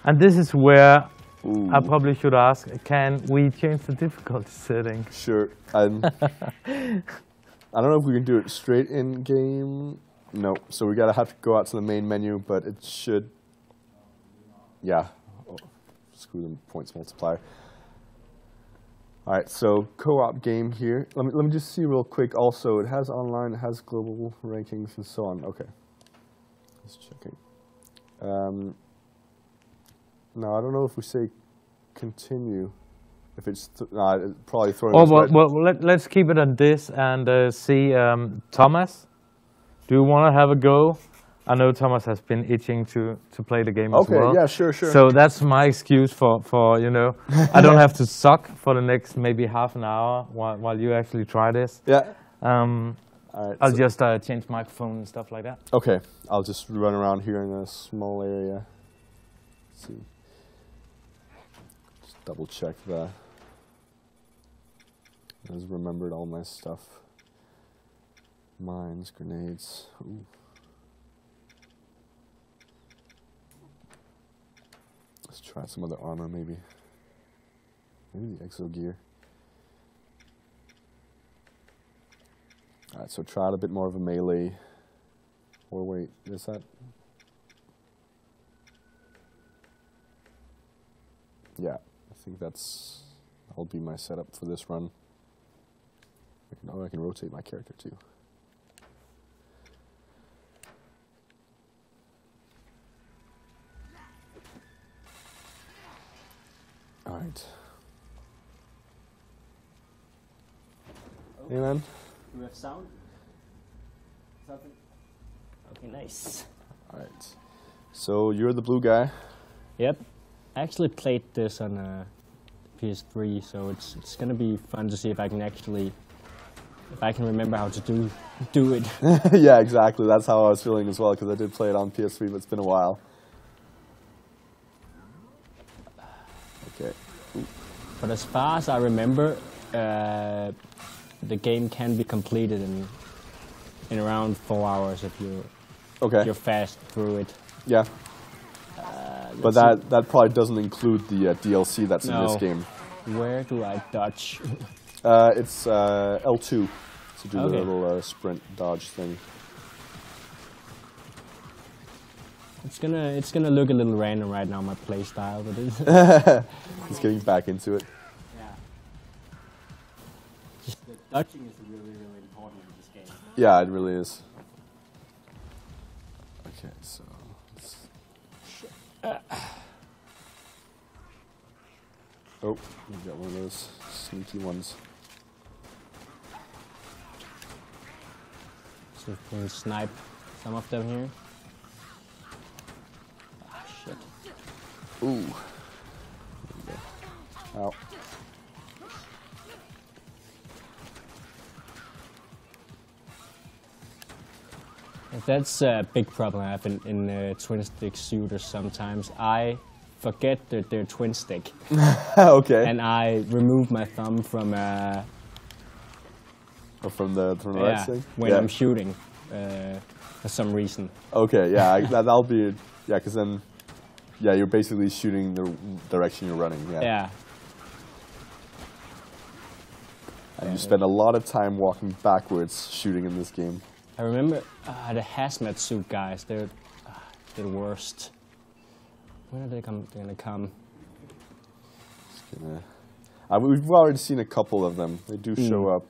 And this is where I probably should ask, can we change the difficulty setting? Sure. I don't know if we can do it straight in game. No, so we have to go out to the main menu, but it should, yeah. Oh, screw the points multiplier. All right, so co-op game here. Let me just see real quick. Also, it has online, it has global rankings and so on. Okay, just checking. No, I don't know if we say continue. If it's probably throwing. Oh well, let's keep it on this and see Thomas. Do you want to have a go? I know Thomas has been itching to play the game as well. Okay, yeah, sure. So that's my excuse for you know, I don't have to suck for the next maybe half an hour while you actually try this. Yeah. All right, I'll just change microphone and stuff like that. Okay, I'll just run around here in a small area. Let's see. Just double check that. I just remembered all my stuff. Mines, grenades. Ooh. Let's try some other armor, maybe. Maybe the exo gear. Alright, so try out a bit more of a melee. Or wait, is that? Yeah, I think that'll be my setup for this run. I can rotate my character too. All right. Hey, man. Do we have sound? Something? Okay, nice. All right. So you're the blue guy. Yep. I actually played this on PS3, so it's gonna be fun to see if I can remember how to do it. Yeah, exactly. That's how I was feeling as well, because I did play it on PS3, but it's been a while. Okay. Ooh. But as far as I remember, the game can be completed in around 4 hours if you're fast through it. Yeah. But that probably doesn't include the DLC that's in this game. Where do I dodge? It's L2 to do the little sprint dodge thing. It's gonna look a little random right now, my play style, but it's He's getting back into it. Yeah. Just the dodging is really important in this game. Yeah, it really is. Okay, so oh, we got one of those sneaky ones. So we can snipe some of them here. Ah, shit. Ooh. Ow. That's a big problem I have in twin-stick shooters sometimes. I forget that they're twin-stick. Okay. And I remove my thumb from from the right stick? When I'm shooting, for some reason. Okay, yeah, that'll be, yeah, because then, yeah, you're basically shooting the direction you're running, yeah. Yeah. And you spend a lot of time walking backwards shooting in this game. I remember the hazmat suit guys, they're the worst. When are they gonna come? We've already seen a couple of them. They do show up.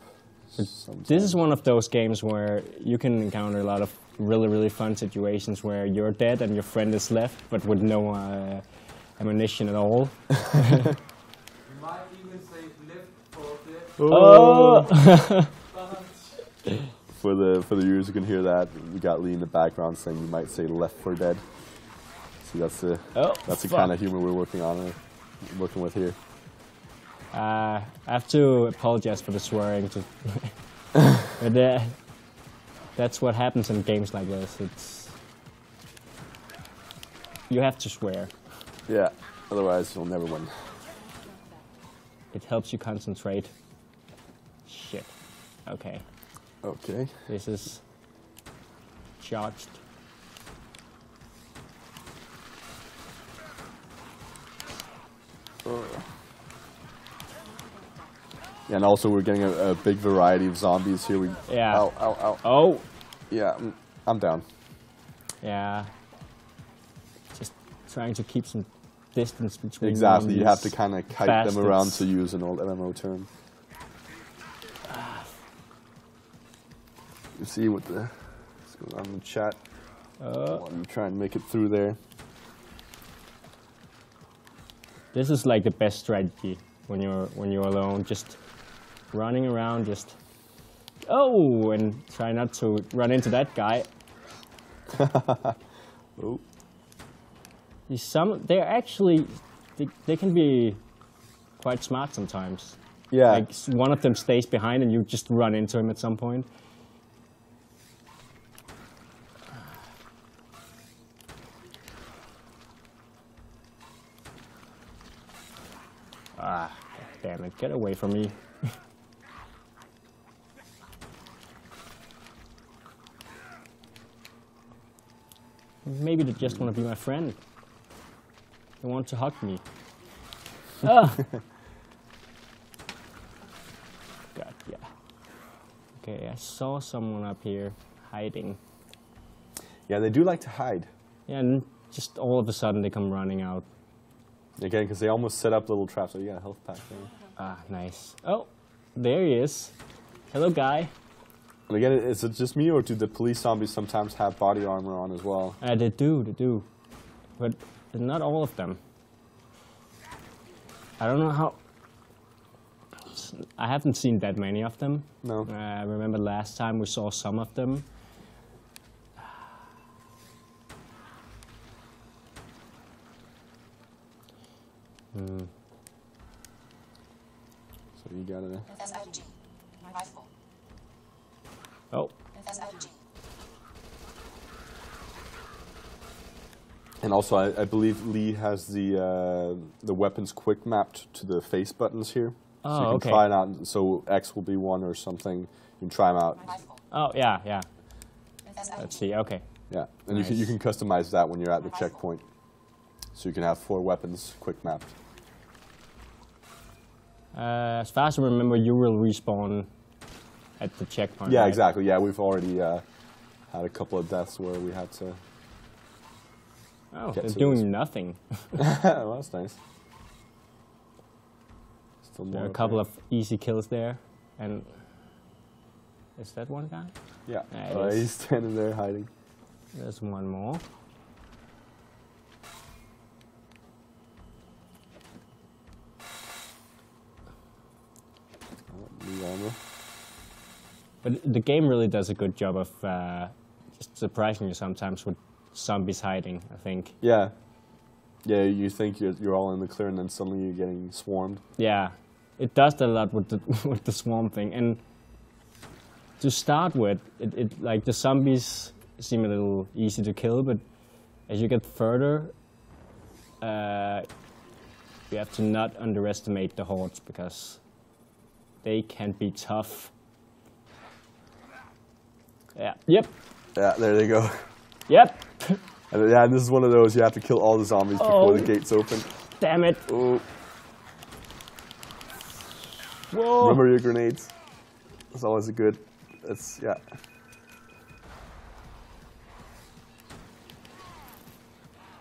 This is one of those games where you can encounter a lot of really fun situations where you're dead and your friend is left, but with no ammunition at all. You might even say left for dead. Oh! For the viewers who can hear that, we got Lee in the background saying you might say left for dead. See, that's the kind of humor we're working with here. I have to apologize for the swearing, but that's what happens in games like this. You have to swear. Yeah, otherwise you'll never win. It helps you concentrate. Shit. Okay. Okay. This is charged. Yeah, and also we're getting a big variety of zombies here. Yeah. Ow, ow, ow. Oh! Yeah, I'm down. Yeah. Just trying to keep some distance between Exactly, you have to kind of kite them around, to use an old MMO term. You see what's going on in the chat. While you try and make it through there. This is like the best strategy when you're alone. Just running around, and try not to run into that guy. Oh. They're actually they can be quite smart sometimes. Yeah. Like one of them stays behind and you just run into him at some point. Ah, damn it, get away from me. Maybe they just want to be my friend. They want to hug me. Ah! God, yeah. Okay, I saw someone up here hiding. Yeah, they do like to hide. Yeah, and just all of a sudden they come running out. Again, because they almost set up little traps. So you got a health pack there. Ah, nice. Oh, there he is. Hello, guy. And again, is it just me, or do the police zombies sometimes have body armor on as well? They do. But not all of them. I don't know how... I haven't seen that many of them. No. I remember last time we saw some of them. So you got it. Oh. And also, I believe Lee has the weapons quick mapped to the face buttons here. Oh, so you can try it out. So X will be one or something. You can try them out. Oh, yeah. Let's see, okay. Yeah, and nice. you can customize that when you're at the checkpoint. So you can have 4 weapons quick mapped. As far as I remember, you will respawn at the checkpoint. Yeah, right? exactly. Yeah, we've already had a couple of deaths where we had to. Oh, they're doing nothing. Well, that's nice. Still There are a couple of easy kills there, and is that one guy? Yeah. Yeah, He's standing there hiding. There's one more. But the game really does a good job of just surprising you sometimes with zombies hiding, I think. Yeah. Yeah, you think you're all in the clear and then suddenly you're getting swarmed. Yeah, it does that a lot with the with the swarm thing. And to start with, it like the zombies seem a little easy to kill, but as you get further, you have to not underestimate the hordes because they can be tough. Yeah. Yep. Yeah, there they go. Yep. And yeah, this is one of those you have to kill all the zombies before the gates open. Damn it. Oh. Whoa. Remember your grenades. That's always a good. It's yeah.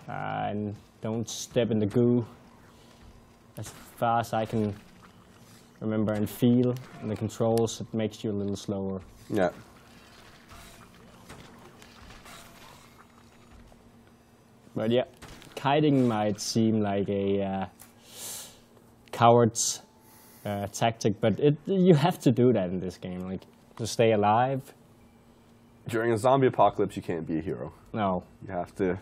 And don't step in the goo. As far as I can remember and feel, and the controls, it makes you a little slower. Yeah. But yeah, kiting might seem like a coward's tactic, but you have to do that in this game, like to stay alive. During a zombie apocalypse, you can't be a hero. No. You have to.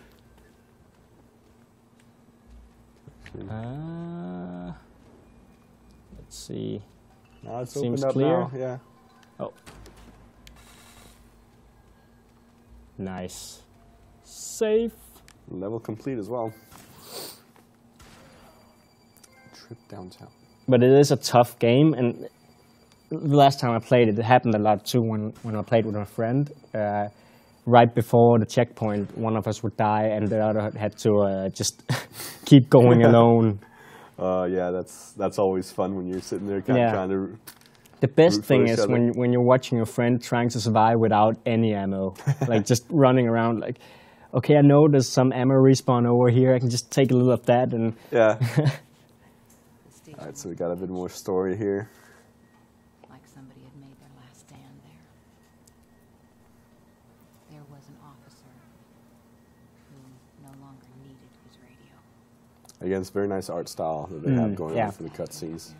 Let's see. No, it's Seems opened up clear. now. Yeah. Oh. Nice. Safe. Level complete as well. Trip downtown. But it is a tough game, and the last time I played it, it happened a lot too when I played with a friend. Right before the checkpoint, one of us would die, and the other had to just keep going alone. Yeah, that's always fun when you're sitting there kind of trying to. The best thing is when you're watching your friend trying to survive without any ammo, like just running around like, okay, I know there's some ammo respawn over here. I can just take a little of that and. Yeah. All right, so we got a bit more story here. Like somebody had made their last stand there. There was an officer who no longer needed his radio. Again, it's very nice art style that they have going on for the cutscenes.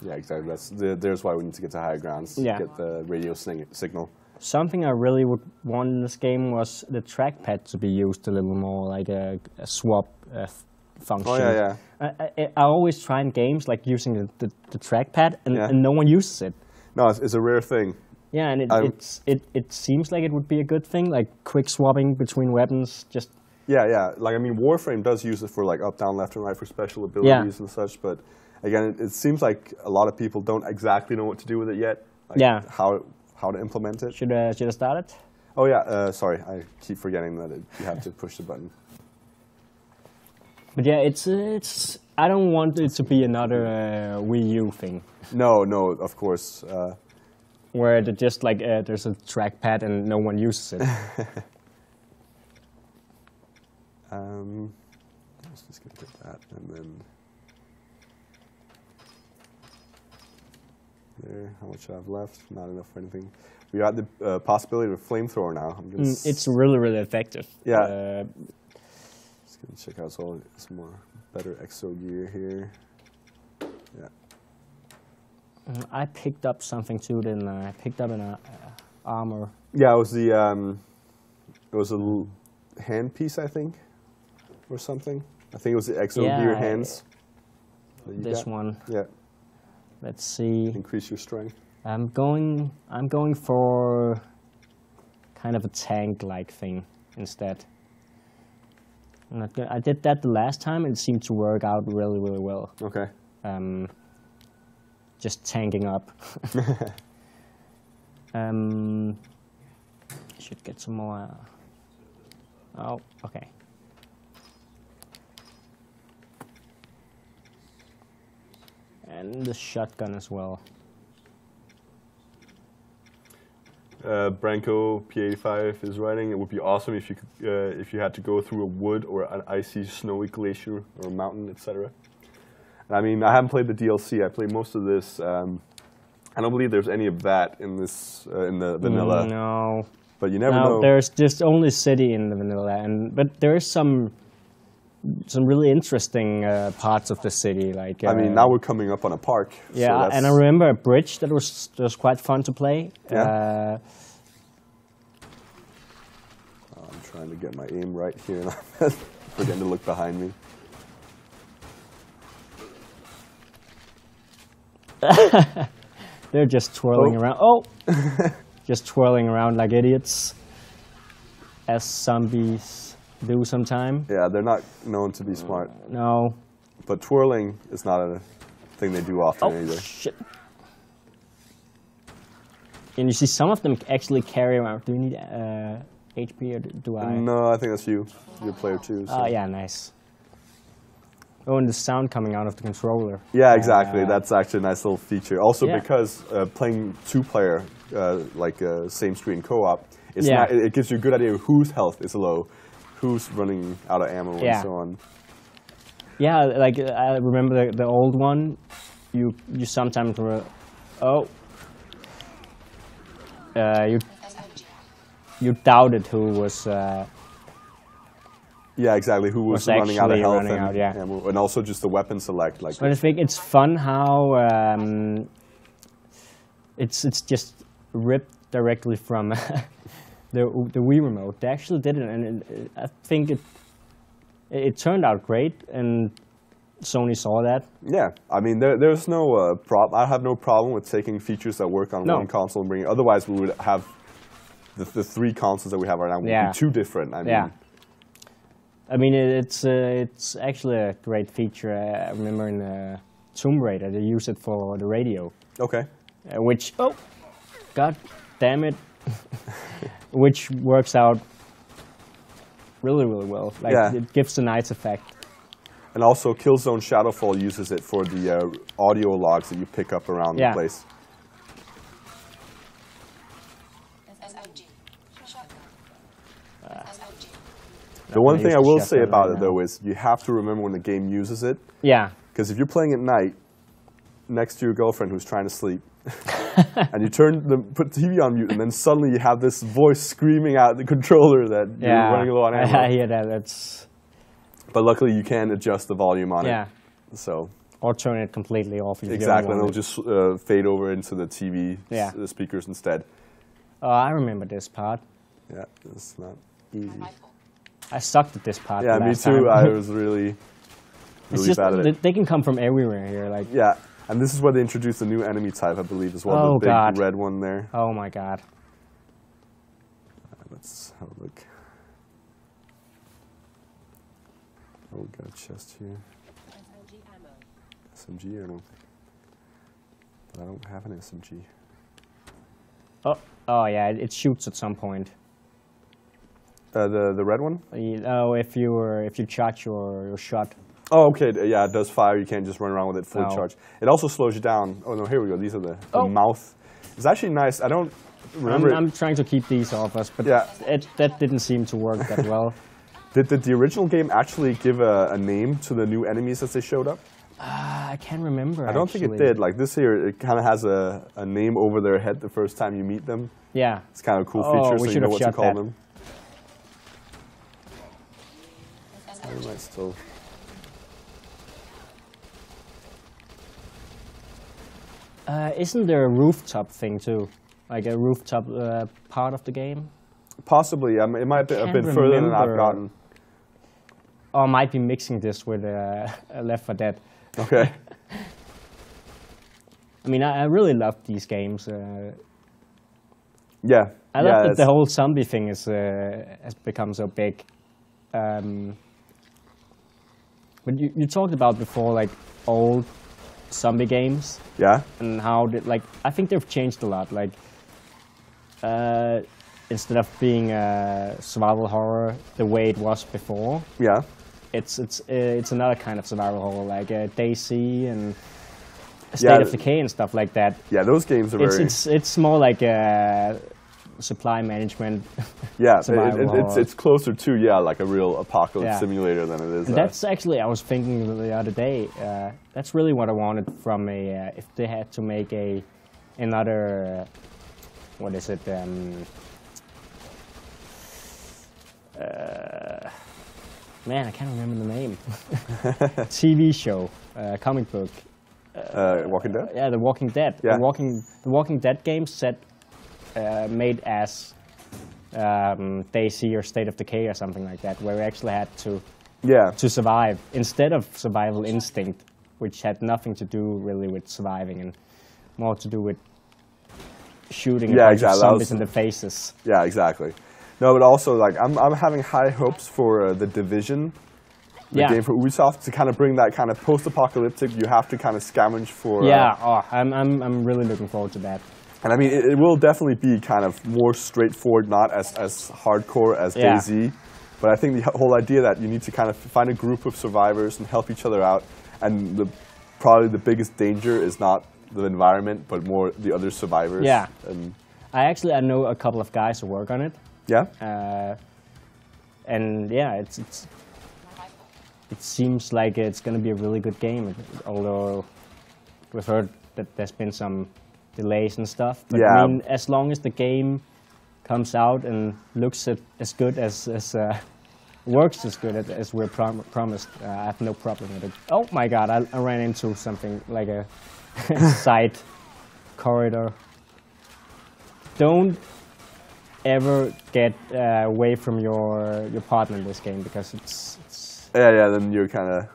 Yeah, exactly. There's why we need to get to higher grounds to get the radio signal. Something I really would want in this game was the trackpad to be used a little more, like a swap function. Oh, yeah. I always try in games like using the trackpad, and no one uses it. No, it's a rare thing. Yeah, and it seems like it would be a good thing, like quick swapping between weapons. Just yeah. Like I mean, Warframe does use it for like up, down, left, and right for special abilities and such, but. Again, it seems like a lot of people don't exactly know what to do with it yet. Like how to implement it. Should I start it? Oh yeah, sorry, I keep forgetting that you have to push the button. But yeah, it's. I don't want it to be another Wii U thing. No, of course. Where it just like there's a trackpad and no one uses it. Let's just get that and then. There, how much I have left? Not enough for anything. We got the possibility of a flamethrower now. It's really, really effective. Yeah. gonna check out some more better exo gear here. Yeah. I picked up something too, didn't I? I picked up an armor. Yeah, it was the it was a hand piece, I think, or something. I think it was the exo gear hands. This one. Yeah. Let's see. Increase your strength. I'm going for kind of a tank-like thing instead. I'm not good. I did that the last time and it seemed to work out really, really well. Okay. Just tanking up. Should get some more. Oh, okay. And the shotgun as well. Branko P85 is writing. It would be awesome if you could, if you had to go through a wood or an icy, snowy glacier or a mountain, etc. I mean, I haven't played the DLC. I played most of this. I don't believe there's any of that in this in the vanilla. No. But you never know. There's just only city in the vanilla, but there is some really interesting parts of the city. Like I mean, now we're coming up on a park. Yeah, so and I remember a bridge that was quite fun to play. Yeah. I'm trying to get my aim right here, and I'm forgetting to look behind me. They're just twirling around. Oh, just twirling around like idiots, as zombies do sometime. Yeah, they're not known to be smart. No. But twirling is not a thing they do often either. Shit. And you see some of them actually carry around. Do you need HP or do I? No, I think that's you. You're player 2. So. Oh, yeah, nice. Oh, and the sound coming out of the controller. Yeah, exactly. That's actually a nice little feature. Also, Yeah. because playing 2-player, like same screen co-op, it gives you a good idea of whose health is low, who's running out of ammo, and so on. Yeah, like I remember the old one. You sometimes were, you doubted who was. Yeah, exactly. Who was running out of health and yeah. ammo, and also just the weapon select. Like. But I think it's fun how it's just ripped directly from the Wii remote. They actually did it, and I think it turned out great, and Sony saw that. Yeah, I mean, there's no problem. I have no problem with taking features that work on one console and bringing. Otherwise, we would have the 3 consoles that we have right now would be too different. I mean, I mean, it's actually a great feature. I remember in Tomb Raider, they use it for the radio. Okay. Which, god damn it, which works out really, really well. Like, it gives a nice effect. And also, Killzone Shadowfall uses it for the audio logs that you pick up around the place. The one thing I will say about it, though, is you have to remember when the game uses it. Yeah. Because if you're playing at night next to your girlfriend who's trying to sleep, and you put the TV on mute, and then suddenly you have this voice screaming out the controller that you're running low on ammo. I hear that. That's. But luckily, you can adjust the volume on it. So. Or turn it completely off. If Exactly, and it'll just fade over into the TV speakers instead. Oh, I remember this part. Yeah, it's not easy. I sucked at this part. Yeah, me too. I was really bad at it. They can come from everywhere here. Like. Yeah, and this is where they introduced a new enemy type, I believe, as well. The big red one there. Oh my god. Let's have a look. Oh, we got a chest here. SMG ammo. But I don't have an SMG. Oh yeah, it shoots at some point. The red one? Oh, if you charge your shot. Oh, okay. Yeah, it does fire. You can't just run around with it fully charged. It also slows you down. Oh no, here we go. These are the mouth. It's actually nice. I don't remember. I'm trying to keep these off us, but that didn't seem to work that well. Did the original game actually give a name to the new enemies as they showed up? I can't remember. I don't think it did. Like this here, it kind of has a name over their head the first time you meet them. Yeah. It's kind of a cool feature, so you know what to call them. still. Isn't there a rooftop thing too? Like a rooftop part of the game? Possibly, it might be a bit further than I've gotten. Or I might be mixing this with Left 4 Dead. Okay. I mean, I really love these games. Yeah. I love that the whole zombie thing has become so big. But you talked about before, like, old zombie games. Yeah. And how I think they've changed a lot. Like, instead of being a survival horror the way it was before. Yeah. It's another kind of survival horror, like DayZ and State of Decay and stuff like that. Yeah, those games are it's more like a supply management. Yeah, it's closer to like a real apocalypse simulator than it is. That's actually, I was thinking the other day. That's really what I wanted from a if they had to make another what is it? Man, I can't remember the name. TV show, comic book. Walking Dead? Yeah, The Walking Dead. Yeah. The Walking Dead game set made as DayZ or State of Decay or something like that, where we actually had to survive instead of survival instinct, which had nothing to do really with surviving and more to do with shooting zombies in the faces. Yeah, exactly. No, but also like I'm having high hopes for The Division. The game for Ubisoft to kind of bring that kind of post-apocalyptic. You have to kind of scavenge for. I'm really looking forward to that. And I mean, it will definitely be kind of more straightforward, not as hardcore as DayZ. But I think the whole idea that you need to kind of find a group of survivors and help each other out, and probably the biggest danger is not the environment, but more the other survivors. Yeah. And I know a couple of guys who work on it. Yeah. And yeah, it seems like it's going to be a really good game, although we've heard that there's been some delays and stuff. But I mean, as long as the game comes out and looks as good as works as good as we're promised, I have no problem with it. Oh my God, I ran into something like a side corridor. Don't ever get away from your partner in this game, because it's yeah, then you're kind of.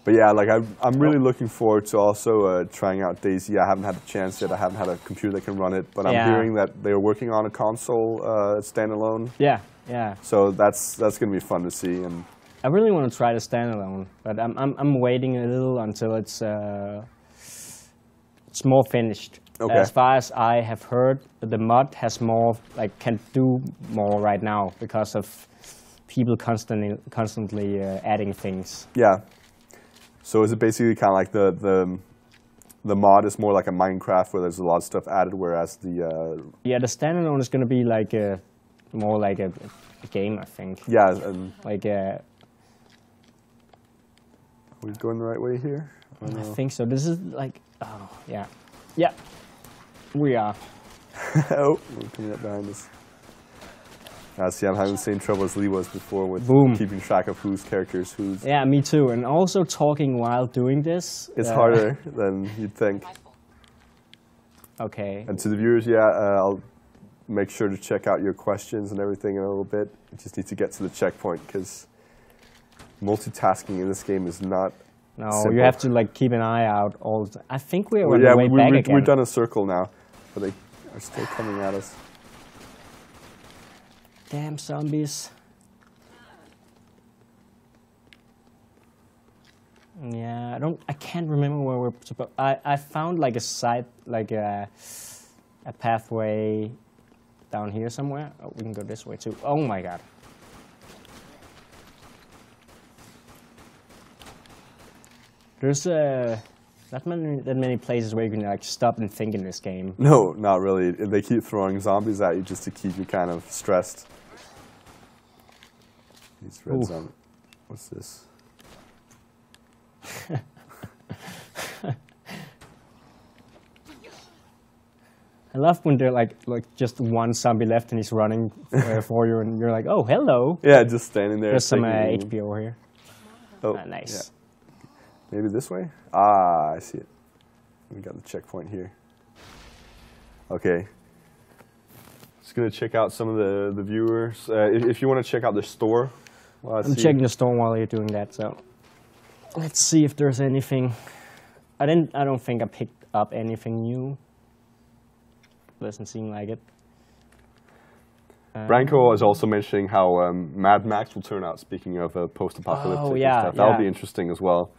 But yeah, like I'm really looking forward to also trying out DayZ. I haven't had the chance yet. I haven't had a computer that can run it, but I'm hearing that they're working on a console standalone. Yeah. So that's going to be fun to see. And I really want to try the standalone, but I'm waiting a little until it's more finished. Okay. As far as I have heard, the mod has more, can do more right now because of people constantly adding things. Yeah. So is it basically kind of like the mod is more like a Minecraft where there's a lot of stuff added, whereas the the standalone is going to be like more like a game, I think. Yeah. Like are we going the right way here? I think so. This is like yeah. We are. Oh, we're coming up behind us. See, I'm having the same trouble as Lee was before with keeping track of whose characters whose. Yeah, me too. And also talking while doing this. It's harder than you'd think. Okay. And to the viewers, I'll make sure to check out your questions and everything in a little bit. You just need to get to the checkpoint, because multitasking in this game is not simple. You have to keep an eye out all the time. I think we're on the way back again. We've done a circle now, but they are still coming at us. Damn zombies. Yeah, I can't remember where we're supposed. I found a side, a pathway down here somewhere. Oh, we can go this way too. Oh my God. There's not many places where you can stop and think in this game. No, not really. They keep throwing zombies at you just to keep you kind of stressed. These red zombies. What's this? I love when they're like just one zombie left and he's running for you, and you're like, oh, hello. Yeah, just standing there. There's some HP over here. Oh, nice. Yeah. Maybe this way? Ah, I see it. We got the checkpoint here. Okay. Just gonna check out some of the viewers. If you want to check out the store. I'm checking the store while you're doing that, so let's see if there's anything. I don't think I picked up anything new. Doesn't seem like it. Branko is also mentioning how Mad Max will turn out, speaking of post-apocalyptic stuff. That'll be interesting as well.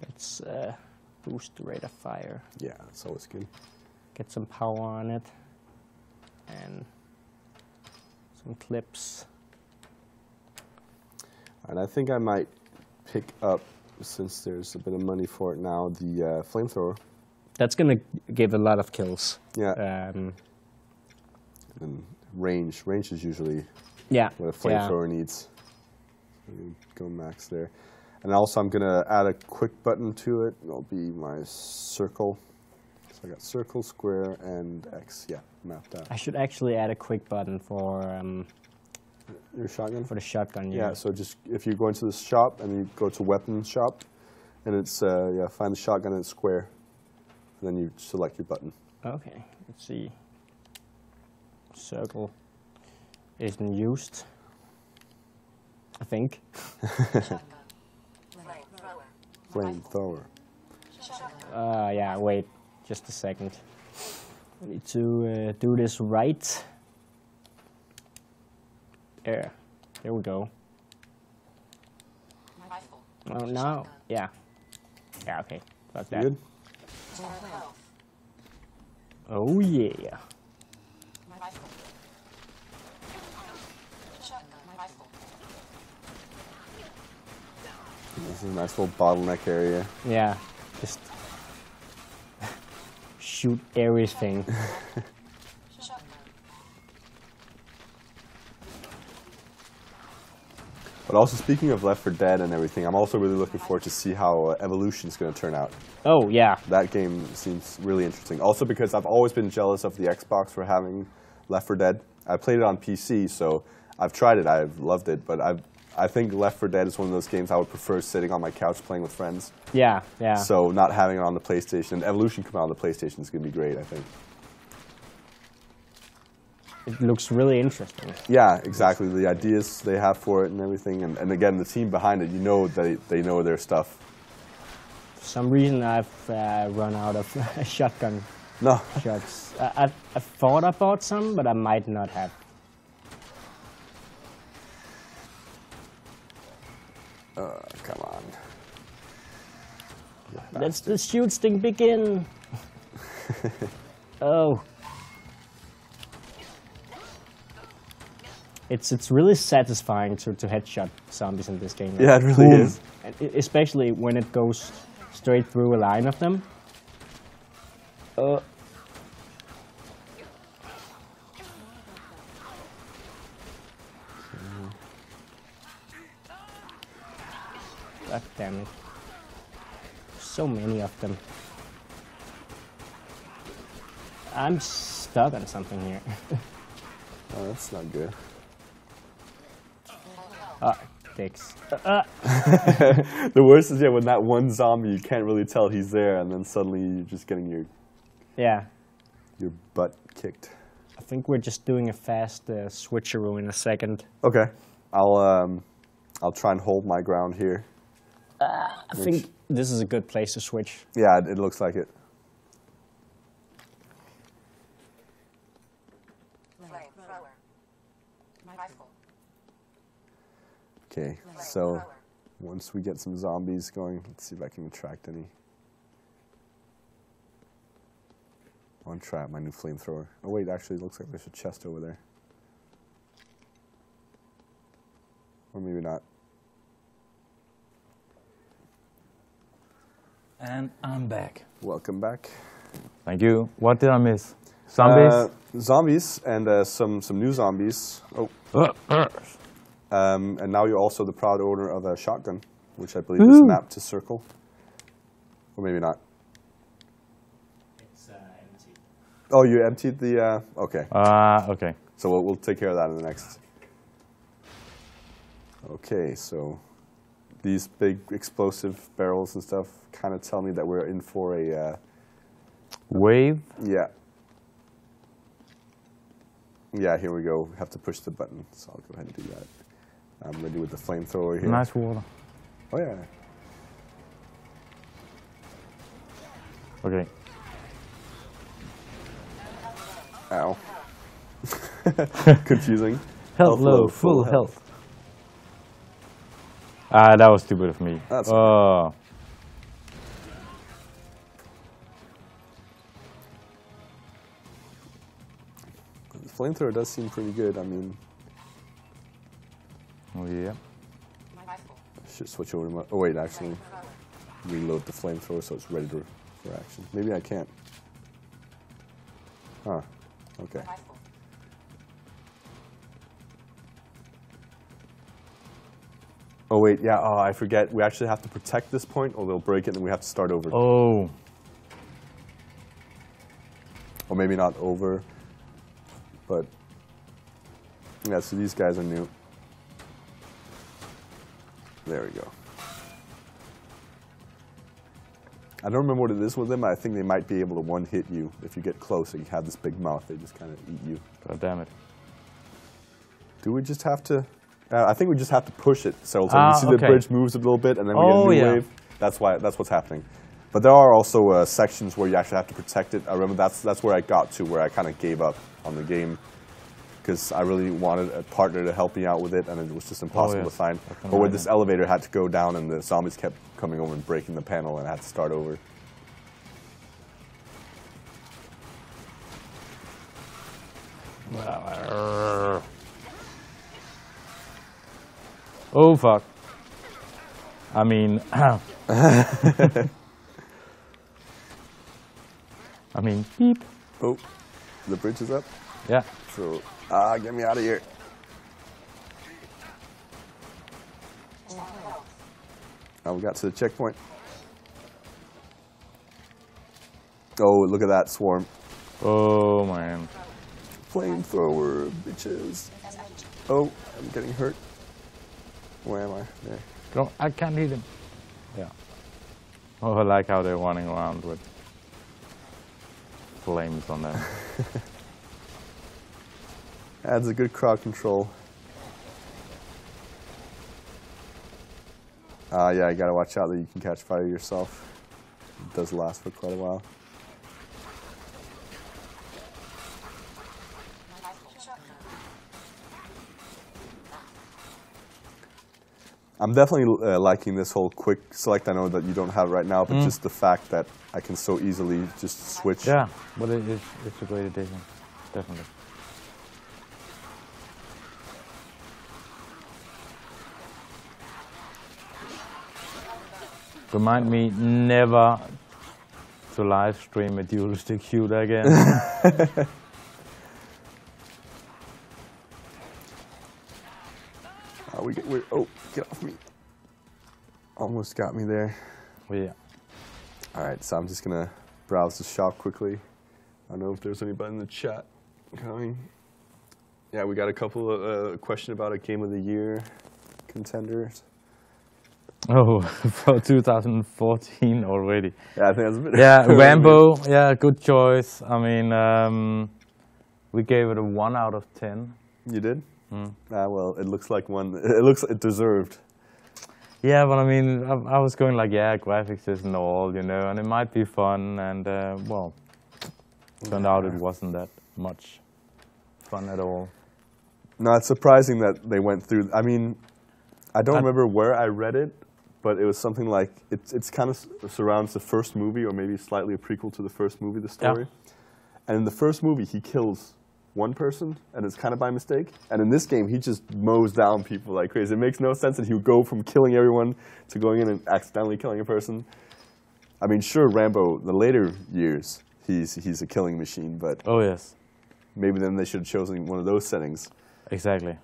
Let's boost the rate of fire. Yeah, that's always good. Get some power on it. And some clips. And I think I might pick up, since there's a bit of money for it now, the flamethrower. That's going to give a lot of kills. Yeah. And range. Range is usually what a flamethrower needs. So go max there. And also I'm going to add a quick button to it. It'll be my circle. So I got circle, square, and X. Yeah, mapped out. I should actually add a quick button for your shotgun? For the shotgun, yeah. Yeah, so just if you go into the shop and you go to weapons shop, and it's, find the shotgun and it's square. And then you select your button. Okay, let's see. Circle isn't used, I think. Flamethrower. Yeah, wait just a second. I need to do this right. There we go. Oh, now, yeah, okay, like that. Good? Oh, yeah. This is a nice little bottleneck area. Yeah, just shoot everything. But also, speaking of Left 4 Dead and everything, I'm also really looking forward to see how Evolution is going to turn out. Oh, yeah. That game seems really interesting. Also because I've always been jealous of the Xbox for having Left 4 Dead. I played it on PC, so I've tried it. I've loved it. But I think Left 4 Dead is one of those games I would prefer sitting on my couch playing with friends. Yeah, yeah. So not having it on the PlayStation. And Evolution coming out on the PlayStation is going to be great, I think. It looks really interesting. Yeah, exactly. The ideas they have for it and everything. And again, the team behind it, you know they know their stuff. For some reason, I've run out of shotgun shots. I thought I bought some, but I might not have. Come on. Let's the shoot sting begin. Oh. It's really satisfying to headshot zombies in this game. Yeah, it really is. And especially when it goes straight through a line of them. God damn it. So many of them. I'm stuck on something here. Oh, that's not good. Dicks. The worst is, when that one zombie, you can't really tell he's there, and then suddenly you're just getting your butt kicked. I think we're just doing a fast switcheroo in a second. Okay. I'll try and hold my ground here. I think this is a good place to switch. Yeah, it looks like it. Okay, so once we get some zombies going, let's see if I can attract any. I want to try out my new flamethrower. Oh wait, actually it looks like there's a chest over there. Or maybe not. And I'm back. Welcome back. Thank you. What did I miss? Zombies? Zombies and some new zombies. Oh. And now you're also the proud owner of a shotgun, which I believe is mapped to circle. Or maybe not. It's empty. Oh, you emptied the... okay. Okay. So we'll take care of that in the next. Okay, so these big explosive barrels and stuff kind of tell me that we're in for a... wave? Yeah. Yeah, here we go. We have to push the button, so I'll go ahead and do that. I'm ready with the flamethrower here. Nice water. Oh, yeah. Okay. Ow. Confusing. Health low, full health. Ah, that was stupid of me. That's oh. The flamethrower does seem pretty good. I mean... Oh, yeah. I should switch over to my... Oh, wait, actually. Reload the flamethrower so it's ready for action. Maybe I can't. Huh. Okay. Oh, wait, yeah, oh, I forget. We actually have to protect this point or they'll break it and we have to start over. Oh. Or maybe not over, but... Yeah, so these guys are new. There we go. I don't remember what it is with them. I think they might be able to one-hit you if you get close and you have this big mouth. They just kind of eat you. God damn it. Do we just have to... I think we just have to push it several times. You see the bridge moves a little bit and then we get a new wave. That's what's happening. But there are also sections where you actually have to protect it. I remember that's where I got to, where I kind of gave up on the game. Because I really wanted a partner to help me out with it, and it was just impossible to find. But where this elevator had to go down, and the zombies kept coming over and breaking the panel, and I had to start over. Oh, fuck. I mean... I mean, beep. Oh, the bridge is up? Yeah. So, get me out of here. Oh, we got to the checkpoint. Oh, look at that swarm. Oh, man. Flamethrower, bitches. Oh, I'm getting hurt. Where am I? There. No, I can't hit him. Yeah. Oh, I like how they're running around with flames on them. Adds a good crowd control. Yeah, you gotta watch out that you can catch fire yourself. It does last for quite a while. I'm definitely liking this whole quick select. I know that you don't have it right now, but just the fact that I can so easily just switch. Yeah, but it's a great addition, definitely. Remind me never to live stream a dual stick shooter again. Oh, get off me. Almost got me there. Yeah. All right, so I'm just gonna browse the shop quickly. I don't know if there's anybody in the chat coming. Yeah, we got a couple of question about a game of the year contenders. Oh, for 2014 already. Yeah, I think that's a bit. Yeah, Rambo. Yeah, good choice. I mean, we gave it a 1 out of 10. You did? Well, it looks like one. It looks it deserved. Yeah, but I mean, I was going like, yeah, graphics isn't all, you know, and it might be fun, and well, turned out it wasn't that much fun at all. No, it's surprising that they went through. I mean, I don't remember where I read it, but it was something like it's kind of surrounds the first movie, or maybe slightly a prequel to the first movie, the story. Yeah. And in the first movie, he kills one person, and it's kind of by mistake. And in this game, he just mows down people like crazy. It makes no sense that he would go from killing everyone to going in and accidentally killing a person. I mean, sure, Rambo, the later years, he's a killing machine, but oh yes, maybe then they should have chosen one of those settings. Exactly.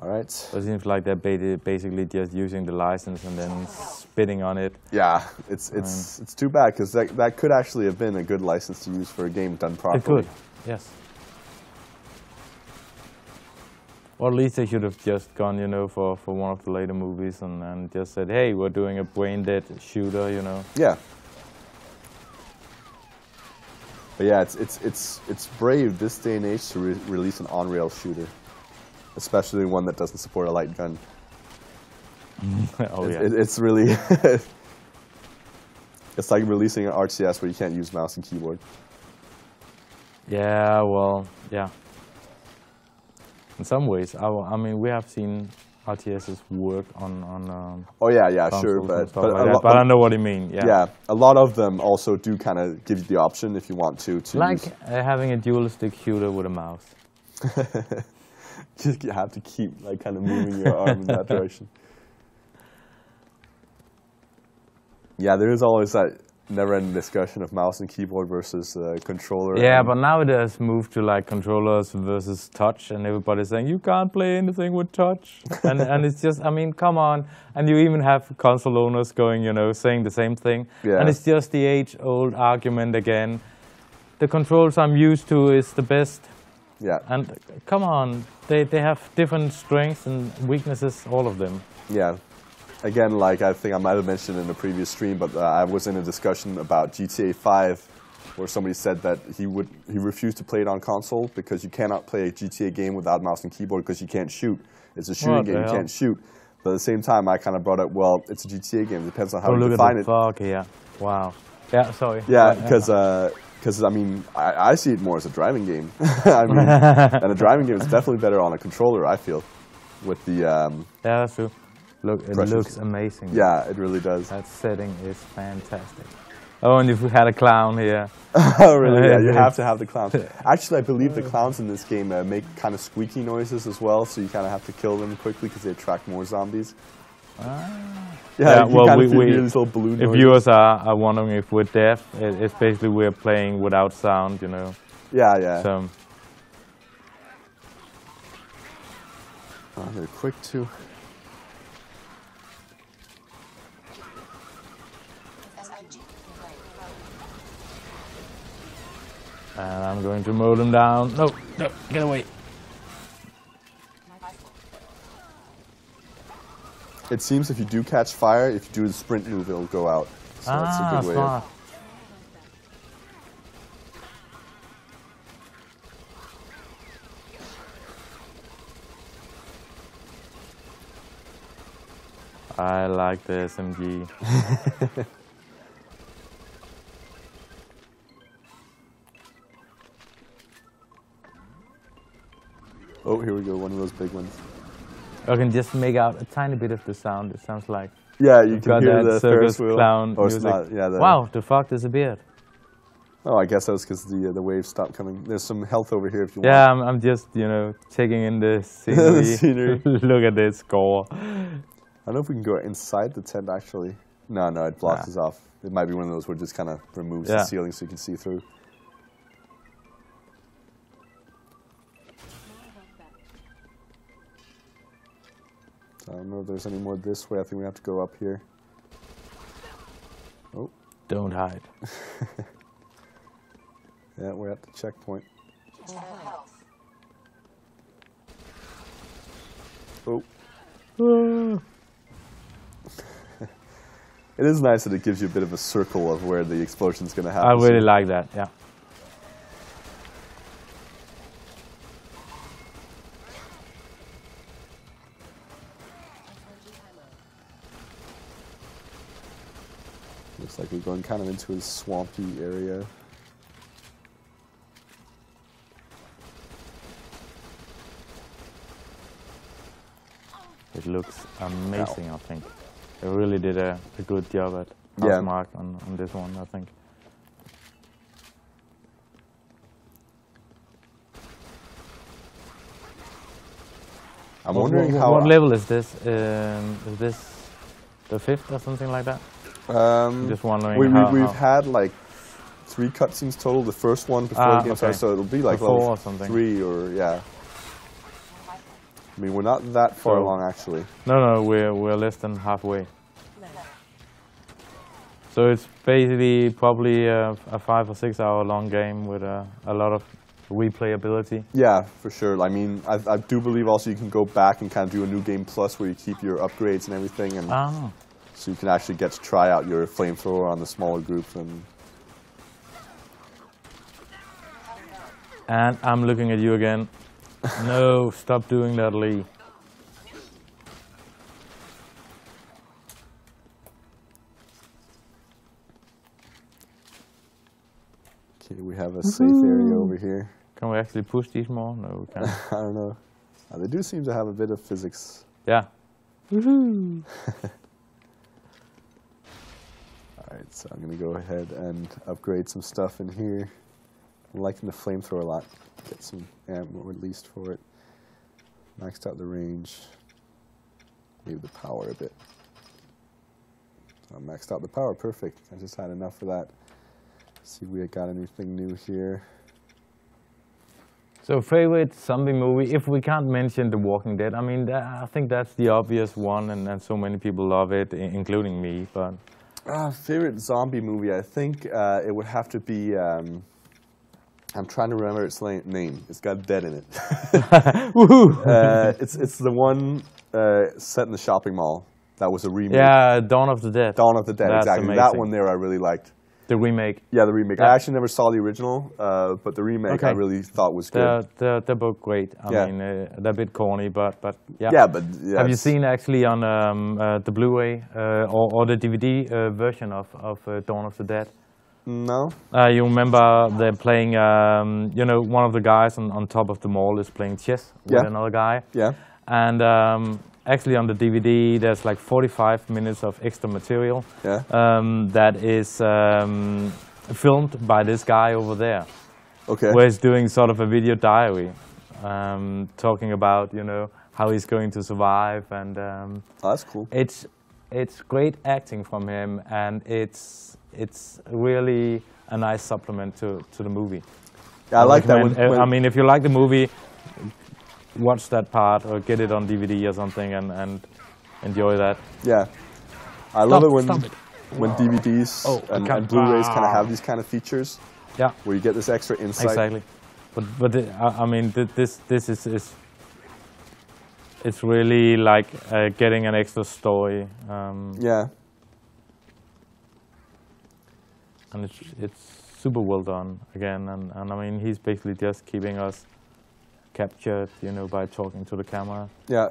All right. So it seems like they're basically just using the license and then spitting on it. Yeah, it's too bad because that could actually have been a good license to use for a game done properly. It could, yes. Or at least they should have just gone, you know, for one of the later movies and just said, hey, we're doing a brain-dead shooter, you know. Yeah. But yeah, it's brave this day and age to release an on-rail shooter, especially one that doesn't support a light gun. Oh yeah. It's really it's like releasing an RTS where you can't use mouse and keyboard. Yeah, well, yeah. In some ways, I mean, we have seen RTSs work on oh yeah, sure, but I know what you mean. Yeah. Yeah, a lot of them also do kind of give you the option if you want to like having a dual-stick shooter with a mouse. Just you have to keep like kind of moving your arm in that direction. Yeah, there is always that never-ending discussion of mouse and keyboard versus controller. Yeah, but now it has moved to like controllers versus touch, and everybody's saying you can't play anything with touch, and it's just, I mean, come on. And you even have console owners going, you know, saying the same thing. Yeah. And it's just the age-old argument again. The controls I'm used to is the best. Yeah. And come on, they have different strengths and weaknesses, all of them. Yeah. Again, like I think I might have mentioned in a previous stream, but I was in a discussion about GTA 5 where somebody said that he refused to play it on console because you cannot play a GTA game without mouse and keyboard because you can't shoot. It's a shooting game, you can't shoot. But at the same time, I kind of brought up, well, it's a GTA game. It depends on how you define it. Okay, yeah. Wow. Yeah, sorry. Yeah, because I mean, I see it more as a driving game. I mean, and a driving game is definitely better on a controller, I feel, with the yeah, that's true. Look, it looks amazing. Yeah, it really does. That setting is fantastic. Oh, and if we had a clown here. Oh, really? Yeah, you have to have the clowns. Actually, I believe the clowns in this game make kind of squeaky noises as well, so you kind of have to kill them quickly because they attract more zombies. Yeah, well, if viewers are wondering if we're deaf, it's basically we're playing without sound, you know. Yeah, yeah. So. Oh, they're quick too. And I'm going to mow them down. No, no, get away. It seems if you do catch fire, if you do the sprint move, it'll go out. So that's a good way smart. I like the SMG. Oh, here we go, one of those big ones. I can just make out a tiny bit of the sound. It sounds like you can hear the circus Ferris wheel. clown or music. Not, yeah, wow, the fog disappeared. Oh, I guess that was because the waves stopped coming. There's some health over here if you want. Yeah, I'm just, you know, taking in the scenery. The scenery. Look at this score. I don't know if we can go inside the tent actually. No, it blocks us off. It might be one of those where it just kind of removes the ceiling so you can see through. I don't know if there's any more this way. I think we have to go up here. Oh. Don't hide. Yeah, we're at the checkpoint. Oh. It is nice that it gives you a bit of a circle of where the explosion's going to happen. I really like that, yeah. Looks like we're going kind of into a swampy area. It looks amazing, I think. They really did a good job at Mark on this one, I think. I'm wondering how... What level is this? Is this the 5th or something like that? Just wondering we've had like 3 cutscenes total. The first one before the game started, so it'll be like level 4 or something. 3 or, yeah. I mean, we're not that far along, actually. No, we're less than halfway. So it's basically probably a 5 or 6 hour long game with a lot of replayability. Yeah, for sure. I mean, I do believe also you can go back and kind of do a new game plus where you keep your upgrades and everything, and so you can actually get to try out your flamethrower on the smaller groups. And I'm looking at you again. No, stop doing that, Lee. Okay, we have a safe area over here. Can we actually push these more? No, we can't. I don't know. They do seem to have a bit of physics. Yeah. Woohoo! Alright, so I'm going to go ahead and upgrade some stuff in here. I'm liking the flamethrower a lot. Get some ammo released for it. Maxed out the range. Maybe the power a bit. So I maxed out the power, perfect. I just had enough for that. See if we got anything new here. So favorite zombie movie, if we can't mention The Walking Dead, I mean, I think that's the obvious one, and so many people love it, including me, but... Favorite zombie movie, I think it would have to be, I'm trying to remember its name. It's got dead in it. Woohoo! It's the one set in the shopping mall. That was a remake. Yeah, Dawn of the Dead. Dawn of the Dead, That's exactly. amazing. That one there I really liked. The remake. Yeah, the remake. I actually never saw the original, but the remake I really thought was good. They're both great. I mean, they're a bit corny, but yeah. Yeah, but have you seen actually on the Blu-ray or the DVD version of Dawn of the Dead? No. You remember they're playing, you know, one of the guys on top of the mall is playing chess with another guy. Yeah. And actually on the DVD there's like 45 minutes of extra material that is filmed by this guy over there. Okay. Where he's doing sort of a video diary, talking about, you know, how he's going to survive, and that's cool. It's great acting from him, and it's really a nice supplement to the movie. Yeah, I like that one. I mean, if you like the movie, watch that part or get it on DVD or something and enjoy that. Yeah, I love it when DVDs and Blu-rays kind of have these kind of features. Yeah, where you get this extra insight. Exactly, but I mean this is it's really like getting an extra story. Yeah, and it's super well done again, and I mean he's basically just keeping us captured, you know, by talking to the camera. Yeah.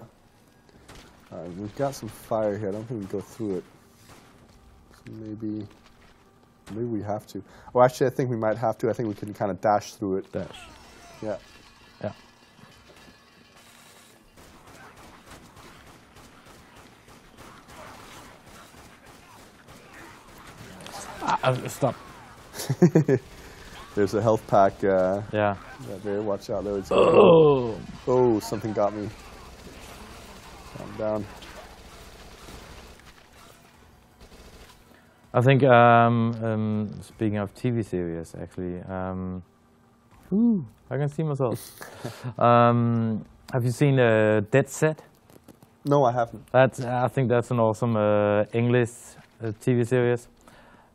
We've got some fire here. I don't think we can go through it. So maybe we have to. Oh, actually, I think we might have to. I think we can kind of dash through it. Dash. Yeah. Yeah. Stop. There's a health pack. Yeah. There, watch out. There it's oh. Oh, something got me. Calm down. I think, speaking of TV series, actually, I can see myself. Have you seen Dead Set? No, I haven't. I think that's an awesome English TV series.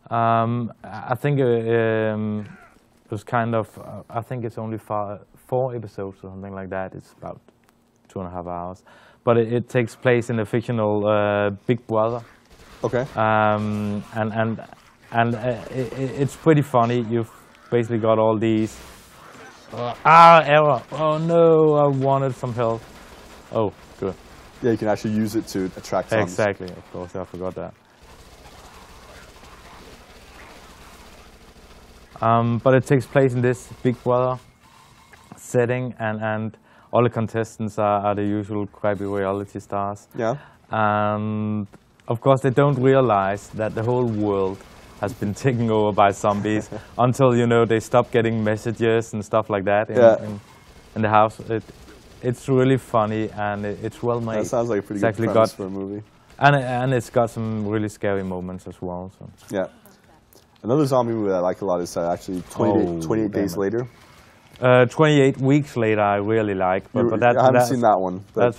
I think it was kind of, I think it's only 4 episodes or something like that. It's about 2.5 hours. But it takes place in a fictional Big Brother. Okay. And it's pretty funny. You've basically got all these, error. Oh no, I wanted some help. Oh, good. Yeah, you can actually use it to attract zombies. Exactly, of course, I forgot that. But it takes place in this Big Brother setting, and all the contestants are the usual crappy reality stars. Yeah. And of course, they don't realize that the whole world has been taken over by zombies until, you know, they stop getting messages and stuff like that in the house. it's really funny and it's well made. That sounds like a pretty good premise for a movie. And it's got some really scary moments as well. So. Yeah. Another zombie movie that I like a lot is actually 28 Days Later. 28 Weeks Later I really like, but I haven't seen that one. That's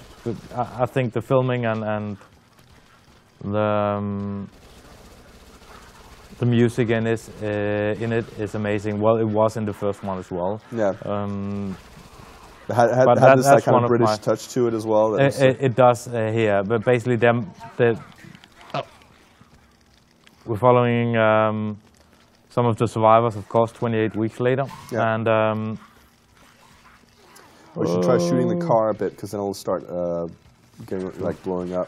I think the filming and the music in it is amazing. Well, it was in the first one as well. Yeah. Had this like kind of British touch to it as well. It does here, but basically we're following some of the survivors, of course, 28 weeks later. Yeah. And we should try shooting the car a bit, because then it'll start getting like blowing up.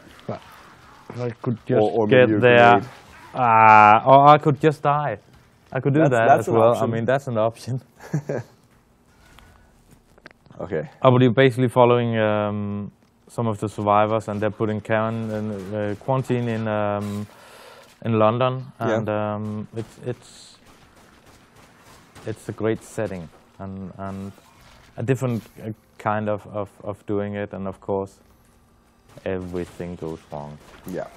I could just get there, or I could just die. I could do that as well. Option. I mean, that's an option. Okay. But you're basically following some of the survivors, and they're putting Karen in quarantine in London, and it's a great setting and a different kind of doing it, and of course everything goes wrong. Yeah.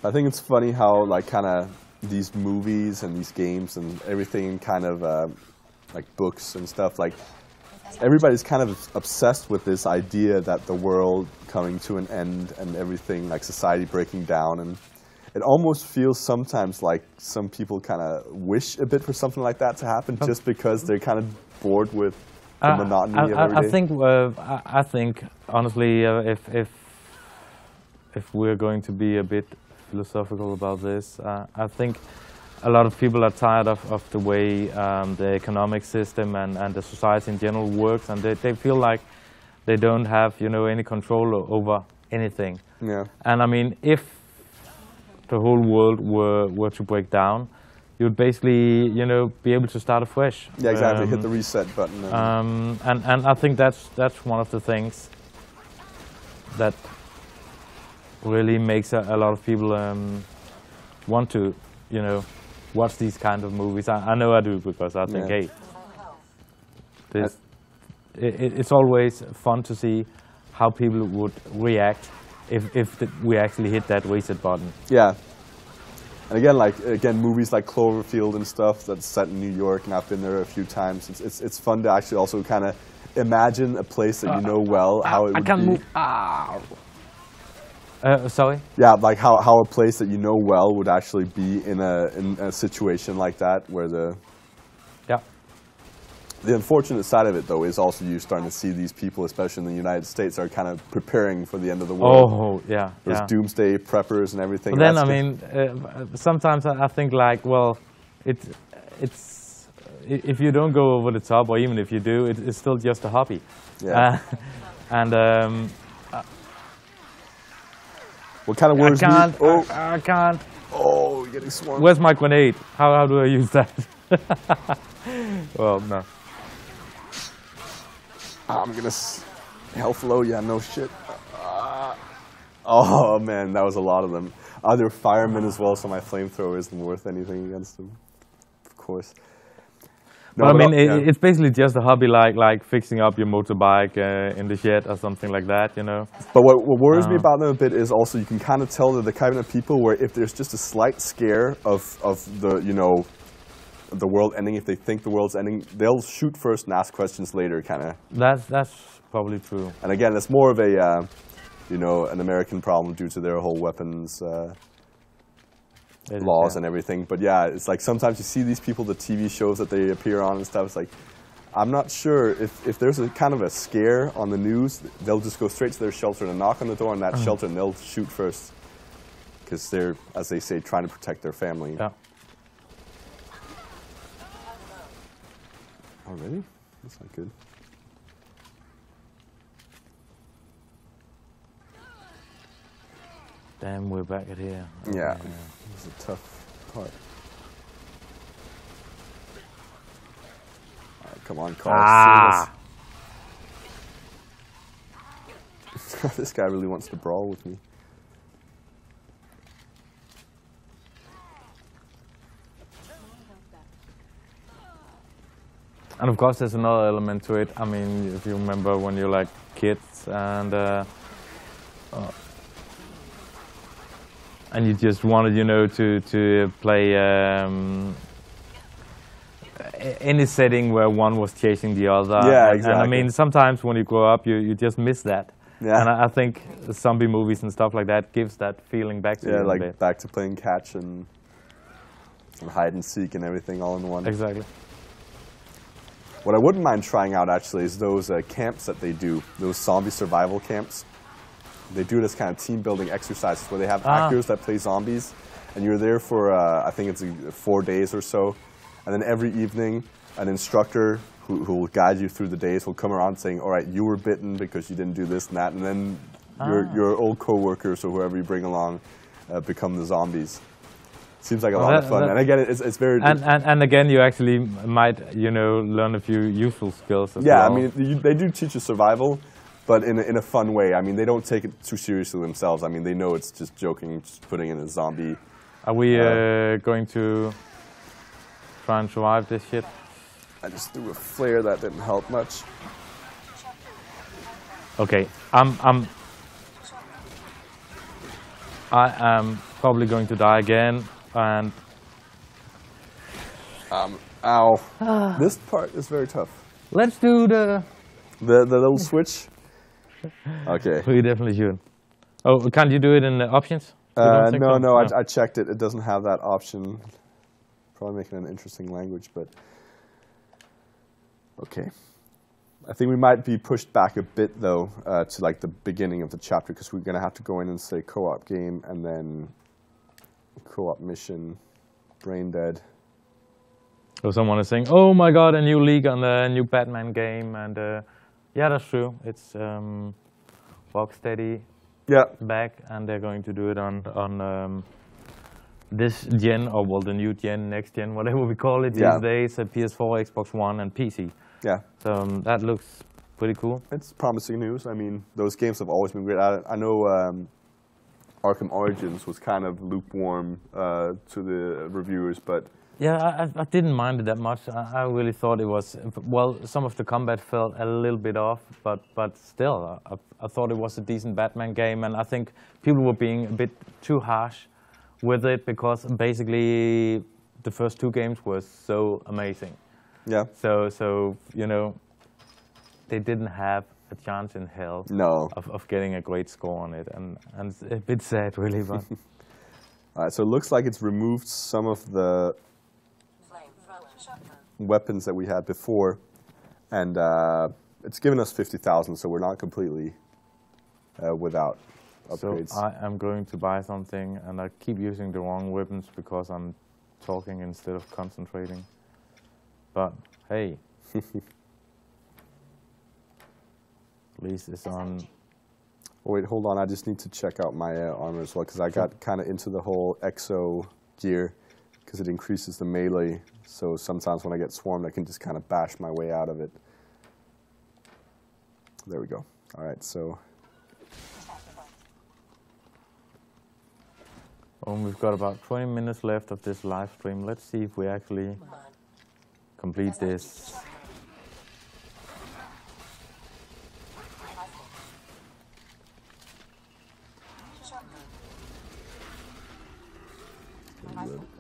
I think it's funny how like kind of these movies and these games and everything kind of like books and stuff, like everybody's kind of obsessed with this idea that the world coming to an end and everything, like society breaking down, and it almost feels sometimes like some people kind of wish a bit for something like that to happen, just because they're kind of bored with the monotony of every day. I think honestly, if we're going to be a bit philosophical about this, I think a lot of people are tired of the way the economic system and the society in general works, and they feel like they don't have, you know, any control over anything. Yeah. And I mean, if the whole world were to break down, you'd basically, you know, be able to start afresh. Yeah, exactly. Hit the reset button. And I think that's one of the things that really makes a lot of people want to, you know, watch these kind of movies. I know I do, because I think, hey, it's always fun to see how people would react if we actually hit that reset button. Yeah. And again, movies like Cloverfield and stuff that's set in New York, and I've been there a few times. It's fun to actually also kind of imagine a place that you know well, how it would be. Move. Sorry? Yeah, like how a place that you know well would actually be in a situation like that, where the unfortunate side of it, though, is also you starting to see these people, especially in the United States, are kind of preparing for the end of the world. Oh, yeah. There's doomsday preppers and everything. But then, I mean, sometimes I think like, well, it's if you don't go over the top, or even if you do, it's still just a hobby. Yeah. What kind of words I can't. do you... I can't. Oh, you're getting swarmed. Where's my grenade? How do I use that? Well, no. I'm gonna health low. Yeah, no shit. Oh man, that was a lot of them. They're firemen as well, so my flamethrower isn't worth anything against them. Of course. No, but I mean, it's basically just a hobby, like fixing up your motorbike in the shed or something like that, you know. But what worries me about them a bit is also you can kind of tell they're the kind of people where if there's just a slight scare of the, you know, the world ending, if they think the world's ending, they'll shoot first and ask questions later, kind of. That's probably true. And again, it's more of a, you know, an American problem due to their whole weapons laws and everything. But yeah, it's like sometimes you see these people, the TV shows that they appear on and stuff. It's like, I'm not sure if there's a kind of a scare on the news, they'll just go straight to their shelter and knock on the door in that shelter, and they'll shoot first because they're, as they say, trying to protect their family. Yeah. Already? That's not good. Damn, we're back at here. Yeah, it's a tough part. All right, come on, Carl. This guy really wants to brawl with me. And of course, there's another element to it. I mean, if you remember when you're like kids and you just wanted, you know, to play any setting where one was chasing the other. Yeah, exactly. And I mean, sometimes when you grow up, you just miss that. Yeah. And I think zombie movies and stuff like that gives that feeling back to you. Yeah, like back to playing catch and hide and seek and everything all in one. Exactly. What I wouldn't mind trying out actually is those camps that they do, those zombie survival camps. They do this kind of team building exercises where they have actors that play zombies, and you're there for I think it's 4 days or so, and then every evening an instructor who will guide you through the days will come around saying, all right, you were bitten because you didn't do this and that, and then your old co-workers or whoever you bring along become the zombies. Seems like a lot of fun, and again, it's very... And again, you actually might, you know, learn a few useful skills as well. Yeah, I mean, they do teach you survival, but in a fun way. I mean, they don't take it too seriously themselves. I mean, they know it's just joking, just putting in a zombie. Are we going to try and survive this shit? I just threw a flare that didn't help much. Okay, I am probably going to die again, and ow. This part is very tough. Let's do the little switch. Okay. We definitely should. Oh, can't you do it in the options? No, I checked it. It doesn't have that option. Probably making an interesting language, but okay. I think we might be pushed back a bit though to like the beginning of the chapter, because we're gonna have to go in and say co-op game and then co-op mission, brain dead. So someone is saying, "Oh my God, a new League and a new Batman game," and yeah, that's true. It's Rocksteady back, and they're going to do it on this gen, or well, the new gen, next gen, whatever we call it these days, PS4, Xbox One, and PC. Yeah. So that looks pretty cool. It's promising news. I mean, those games have always been great. I know Arkham Origins was kind of lukewarm to the reviewers, but... Yeah, I didn't mind it that much. I really thought it was... Well, some of the combat felt a little bit off, but still, I thought it was a decent Batman game, and I think people were being a bit too harsh with it, because basically the first two games were so amazing. Yeah. So you know, they didn't have a chance in hell of getting a great score on it, and it's a bit sad, really. But all right, so it looks like it's removed some of the weapons that we had before, and it's given us 50,000, so we're not completely without upgrades. So I am going to buy something, and I keep using the wrong weapons because I'm talking instead of concentrating. But hey, at least it's on. Oh, wait, hold on. I just need to check out my armor as well, because I got kind of into the whole exo gear, because it increases the melee. So sometimes when I get swarmed, I can just kind of bash my way out of it. There we go. All right, so. We've got about 20 minutes left of this live stream. Let's see if we actually complete this.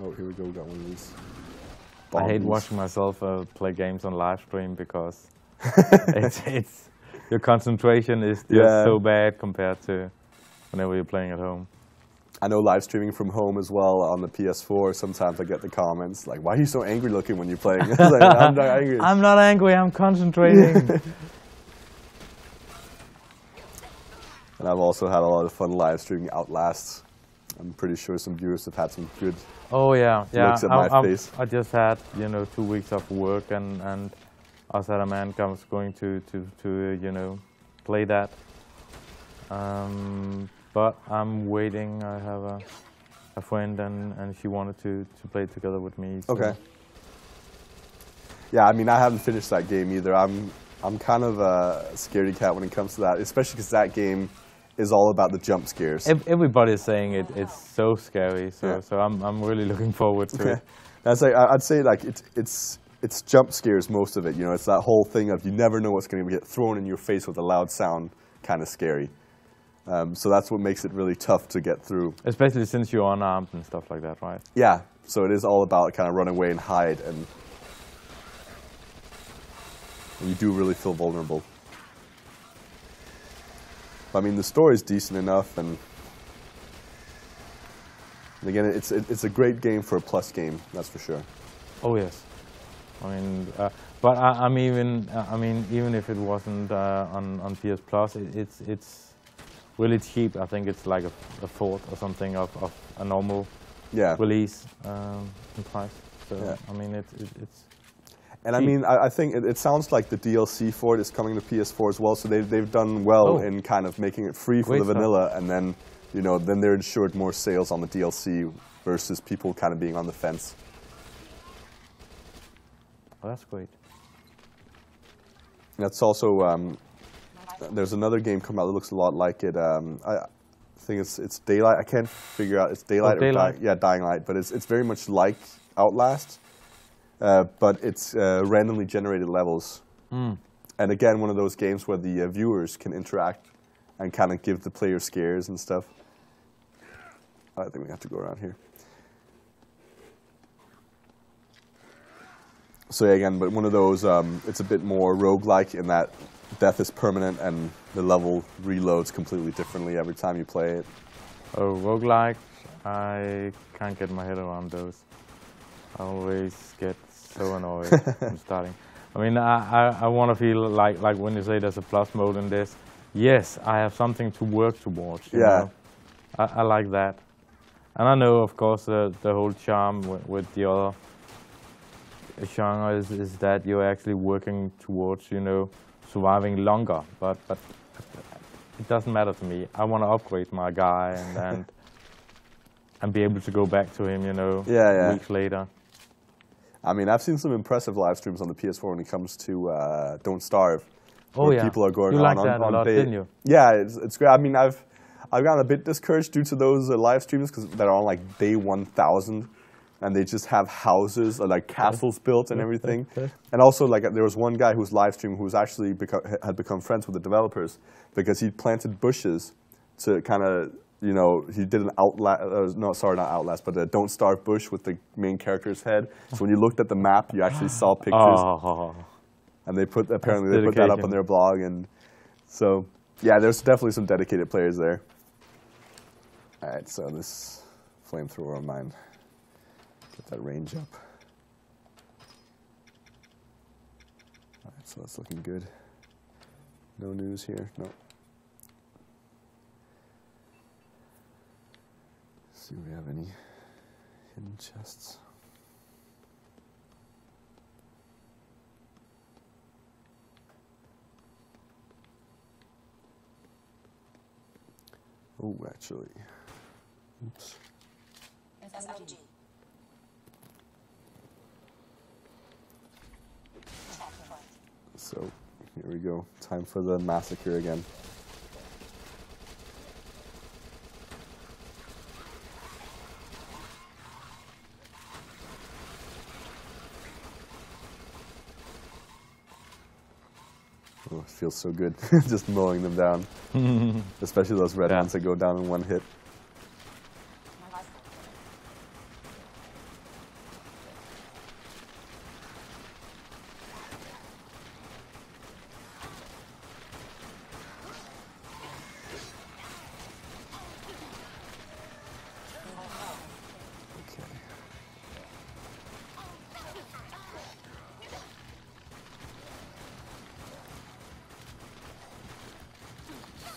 Oh, here we go. We got one of these. I hate watching myself play games on live stream, because it's your concentration is just so bad compared to whenever you're playing at home. I know live streaming from home as well on the PS4. Sometimes I get the comments like, "Why are you so angry looking when you're playing?" Like, I'm not angry. I'm not angry. I'm concentrating. And I've also had a lot of fun live streaming Outlast. I'm pretty sure some viewers have had some good looks at my face. I just had 2 weeks of work, and us at a man comes going to play that. But I'm waiting. I have a friend, and she wanted to play together with me. So. Okay. Yeah, I mean, I haven't finished that game either. I'm kind of a scaredy cat when it comes to that, especially because that game is all about the jump scares. Everybody is saying it's so scary, so I'm really looking forward to it. That's like, I'd say like it's it's jump scares, most of it. You know, it's that whole thing of you never know what's going to get thrown in your face with a loud sound, kind of scary. So that's what makes it really tough to get through. Especially since you're unarmed and stuff like that, right? Yeah, so it is all about kind of run away and hide, and you do really feel vulnerable. I mean, the story's decent enough, and again, it's a great game for a plus game, that's for sure. Oh yes, I mean, but I mean, even if it wasn't on PS Plus, it's really cheap. I think it's like a fourth or something of a normal release in price. So yeah. I mean, it's. And I mean, I think it sounds like the DLC for it is coming to PS4 as well. So they've done well in kind of making it free for the vanilla, and then then they're ensured more sales on the DLC versus people kind of being on the fence. Oh, that's great. That's also there's another game coming out that looks a lot like it. I think it's Daylight. I can't figure out it's Daylight or Dying Light, but it's very much like Outlast. But it's randomly generated levels. And again, one of those games where the viewers can interact and kind of give the player scares and stuff. I think we have to go around here. So yeah, again, but one of those, it's a bit more roguelike in that death is permanent and the level reloads completely differently every time you play it. Oh, roguelike, I can't get my head around those. I always get so annoyed from starting. I mean, I want to feel like when you say there's a plus mode in this, yes, I have something to work towards. You know? I like that. And I know, of course, the whole charm with the other genre is that you're actually working towards, surviving longer. But it doesn't matter to me. I want to upgrade my guy and be able to go back to him, weeks later. I mean, I've seen some impressive live streams on the PS4 when it comes to Don't Starve. People are going on that a lot, didn't you? Yeah, it's great. I mean, I've gotten a bit discouraged due to those live streams that are on like day 1,000, and they just have houses or like castles built and everything. And also, like, there was one guy who's live streaming who's actually had become friends with the developers because he planted bushes to kind of. He did an Outlast, not Outlast, but a Don't Starve bush with the main character's head. So when you looked at the map, you actually saw pictures. And apparently they put that up on their blog. And so, yeah, there's definitely some dedicated players there. All right, so this flamethrower of mine, get that range up. All right, so that's looking good. No news here, no. See if we have any hidden chests. Oh, actually. Oops. SMG. So, here we go. Time for the massacre again. Oh, it feels so good just mowing them down. Especially those red ones that go down in one hit.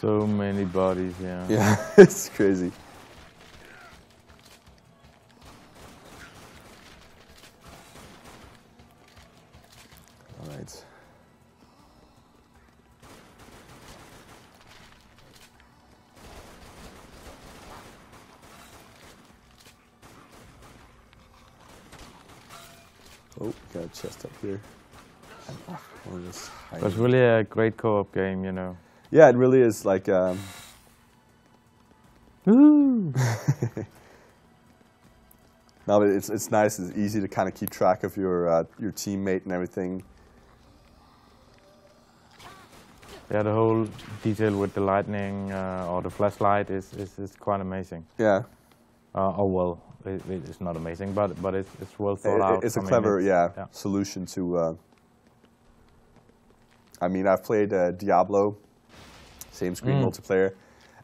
So many bodies, yeah. Yeah, it's crazy. All right. Oh, got a chest up here. It's really a great co-op game, Yeah, it really is like. No, but it's nice. It's easy to kind of keep track of your teammate and everything. Yeah, the whole detail with the lightning or the flashlight is quite amazing. Yeah. Oh well, it's not amazing, but it's well thought out. It's a clever solution to. I mean, I've played Diablo, same screen multiplayer,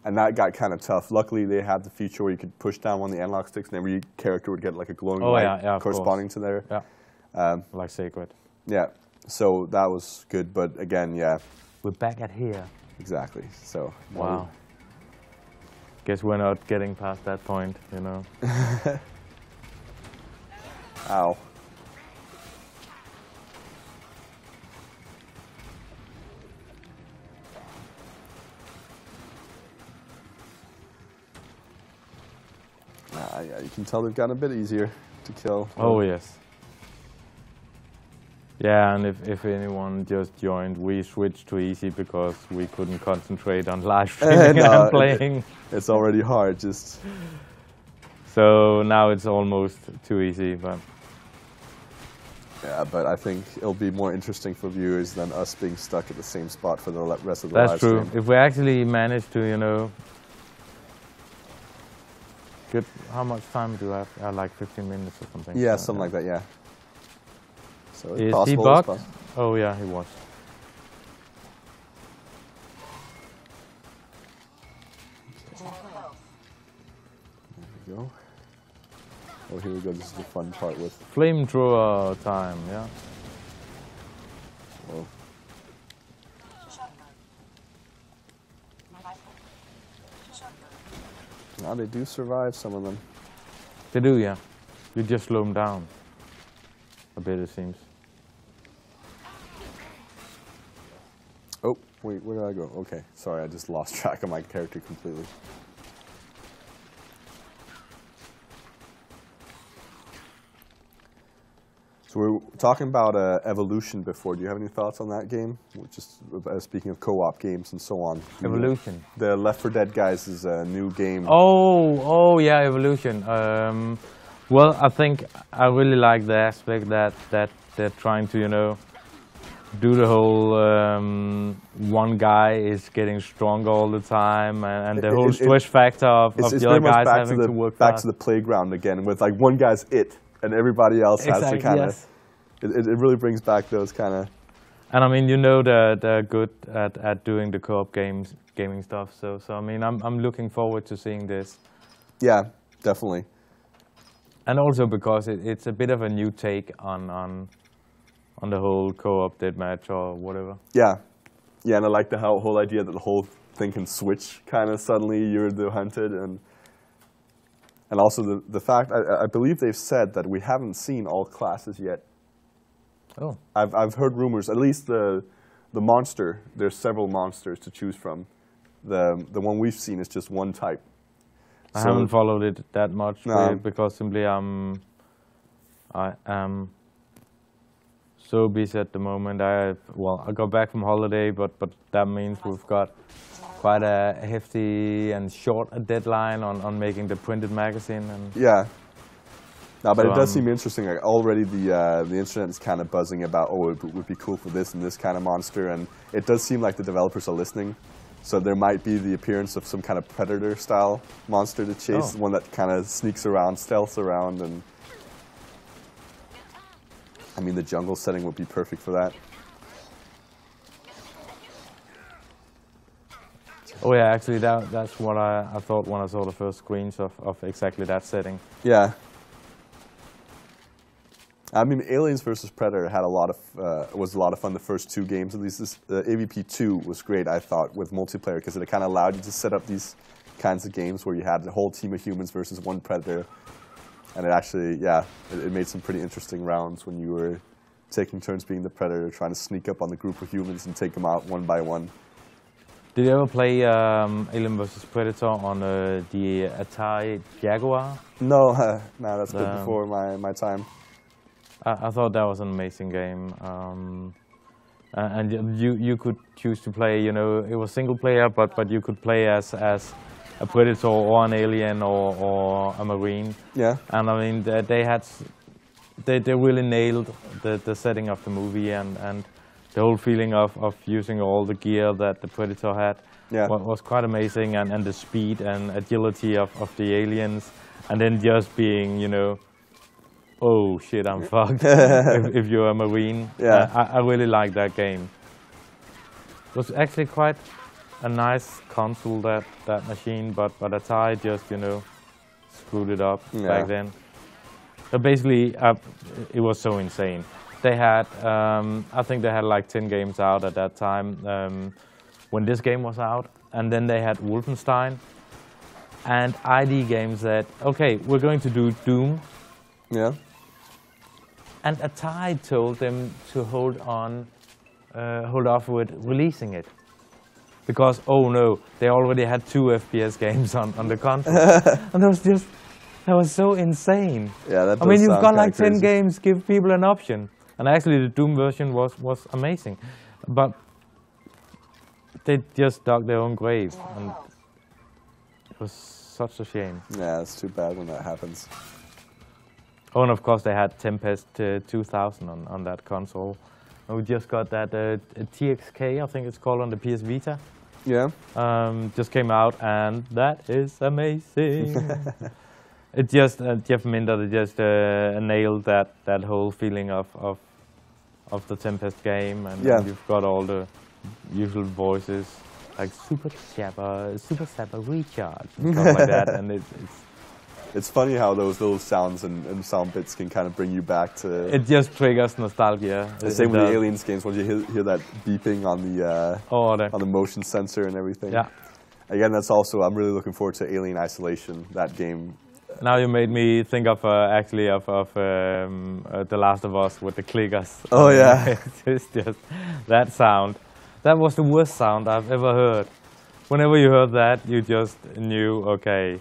and that got kind of tough. Luckily, they had the feature where you could push down one of the analog sticks, and every character would get like a glowing light corresponding to their. Yeah. Like Sacred. Yeah. So that was good, but again, yeah. We're back at here. Exactly. So. Wow. Guess we're not getting past that point, you know. Ow. Yeah, you can tell they've gotten a bit easier to kill. Oh, yes. Yeah, and if anyone just joined, we switched to easy because we couldn't concentrate on live streaming and playing. It's already hard, just... So now it's almost too easy, but... Yeah, but I think it'll be more interesting for viewers than us being stuck at the same spot for the rest of the live stream. That's true. If we actually manage to, you know... Good. How much time do I have? Like 15 minutes or something? Yeah, something like that, yeah. So is he bugged? Oh yeah, he was. There we go. Oh, here we go. This is the fun part with flamethrower time. Yeah. Whoa. Now they do survive, some of them. They do, yeah. You just slow them down a bit, it seems. Oh, wait, where did I go? Okay, sorry, I just lost track of my character completely. So we were talking about Evolution before. Do you have any thoughts on that game? Just speaking of co-op games and so on. Evolution. The Left 4 Dead guys is a new game. Oh yeah, Evolution. Well, I think I really like the aspect that they're trying to, you know, do the whole one guy is getting stronger all the time, and the whole stress factor of the other guys having to work back to the playground again, with like one guy's it. And everybody else has to kind of, yes. It really brings back those kind of. And I mean, you know, they're good at doing the co-op gaming stuff. So I mean, I'm looking forward to seeing this. Yeah, definitely. And also because it's a bit of a new take on the whole co-op deathmatch or whatever. Yeah, yeah, and I like the whole idea that the whole thing can switch kind of suddenly. You're the hunted And also the fact, I believe they've said that we haven't seen all classes yet. Oh. I've heard rumors, at least the monster, there's several monsters to choose from. The one we've seen is just one type. I haven't followed it that much because simply I am so busy at the moment. I got back from holiday, but that means we've got quite a hefty and short deadline on making the printed magazine. And yeah. No, but so, it does seem interesting. Like already the internet is kind of buzzing about, oh, it would be cool for this and this kind of monster. And it does seem like the developers are listening. So there might be the appearance of some kind of Predator-style monster to chase, one that kind of sneaks around, stealths around. And I mean, the jungle setting would be perfect for that. Oh yeah, actually that's what I thought when I saw the first screens of exactly that setting. Yeah. I mean, Aliens vs. Predator had was a lot of fun the first two games. At least this AVP 2 was great, I thought, with multiplayer, because it kind of allowed you to set up these kinds of games where you had a whole team of humans versus one Predator. And it actually, yeah, it made some pretty interesting rounds when you were taking turns being the Predator, trying to sneak up on the group of humans and take them out one by one. Did you ever play Alien vs. Predator on the Atari Jaguar? No, no, that's been before my time. I thought that was an amazing game, and you could choose to play. You know, it was single player, but you could play as a predator or an alien or a marine. Yeah. And I mean, they really nailed the setting of the movie and the whole feeling of using all the gear that the Predator had was quite amazing, and the speed and agility of the aliens, and then just being, you know, oh shit, I'm fucked if you're a marine. Yeah. I really like that game. It was actually quite a nice console, that machine, but Atari just, you know, screwed it up back then. But basically, it was so insane. They had, I think they had like 10 games out at that time when this game was out. And then they had Wolfenstein and ID games that, okay, we're going to do Doom. Yeah. And Atari told them to hold off with releasing it. Because, oh no, they already had 2 FPS games on the console. And that was so insane. Yeah, that does I mean, you've got like 10 crazy. games, give people an option. And actually the Doom version was amazing. But they just dug their own grave. And it was such a shame. Yeah, it's too bad when that happens. Oh, and of course they had Tempest 2000 on that console. And we just got that TXK, I think it's called, on the PS Vita. Yeah. Just came out, and that is amazing. It just, Jeff Minder just nailed that whole feeling of the Tempest game, and you've got all the usual voices like Super Sapper Recharge and stuff like that, and it's funny how those little sounds and sound bits can kind of bring you back to. It just triggers nostalgia. The same with the Aliens games when you hear that beeping on the motion sensor and everything. Yeah. Again, that's also, I'm really looking forward to Alien Isolation, that game. Now you made me think of actually of The Last of Us with the clickers. Oh yeah. It's just that sound. That was the worst sound I've ever heard. Whenever you heard that, you just knew, okay.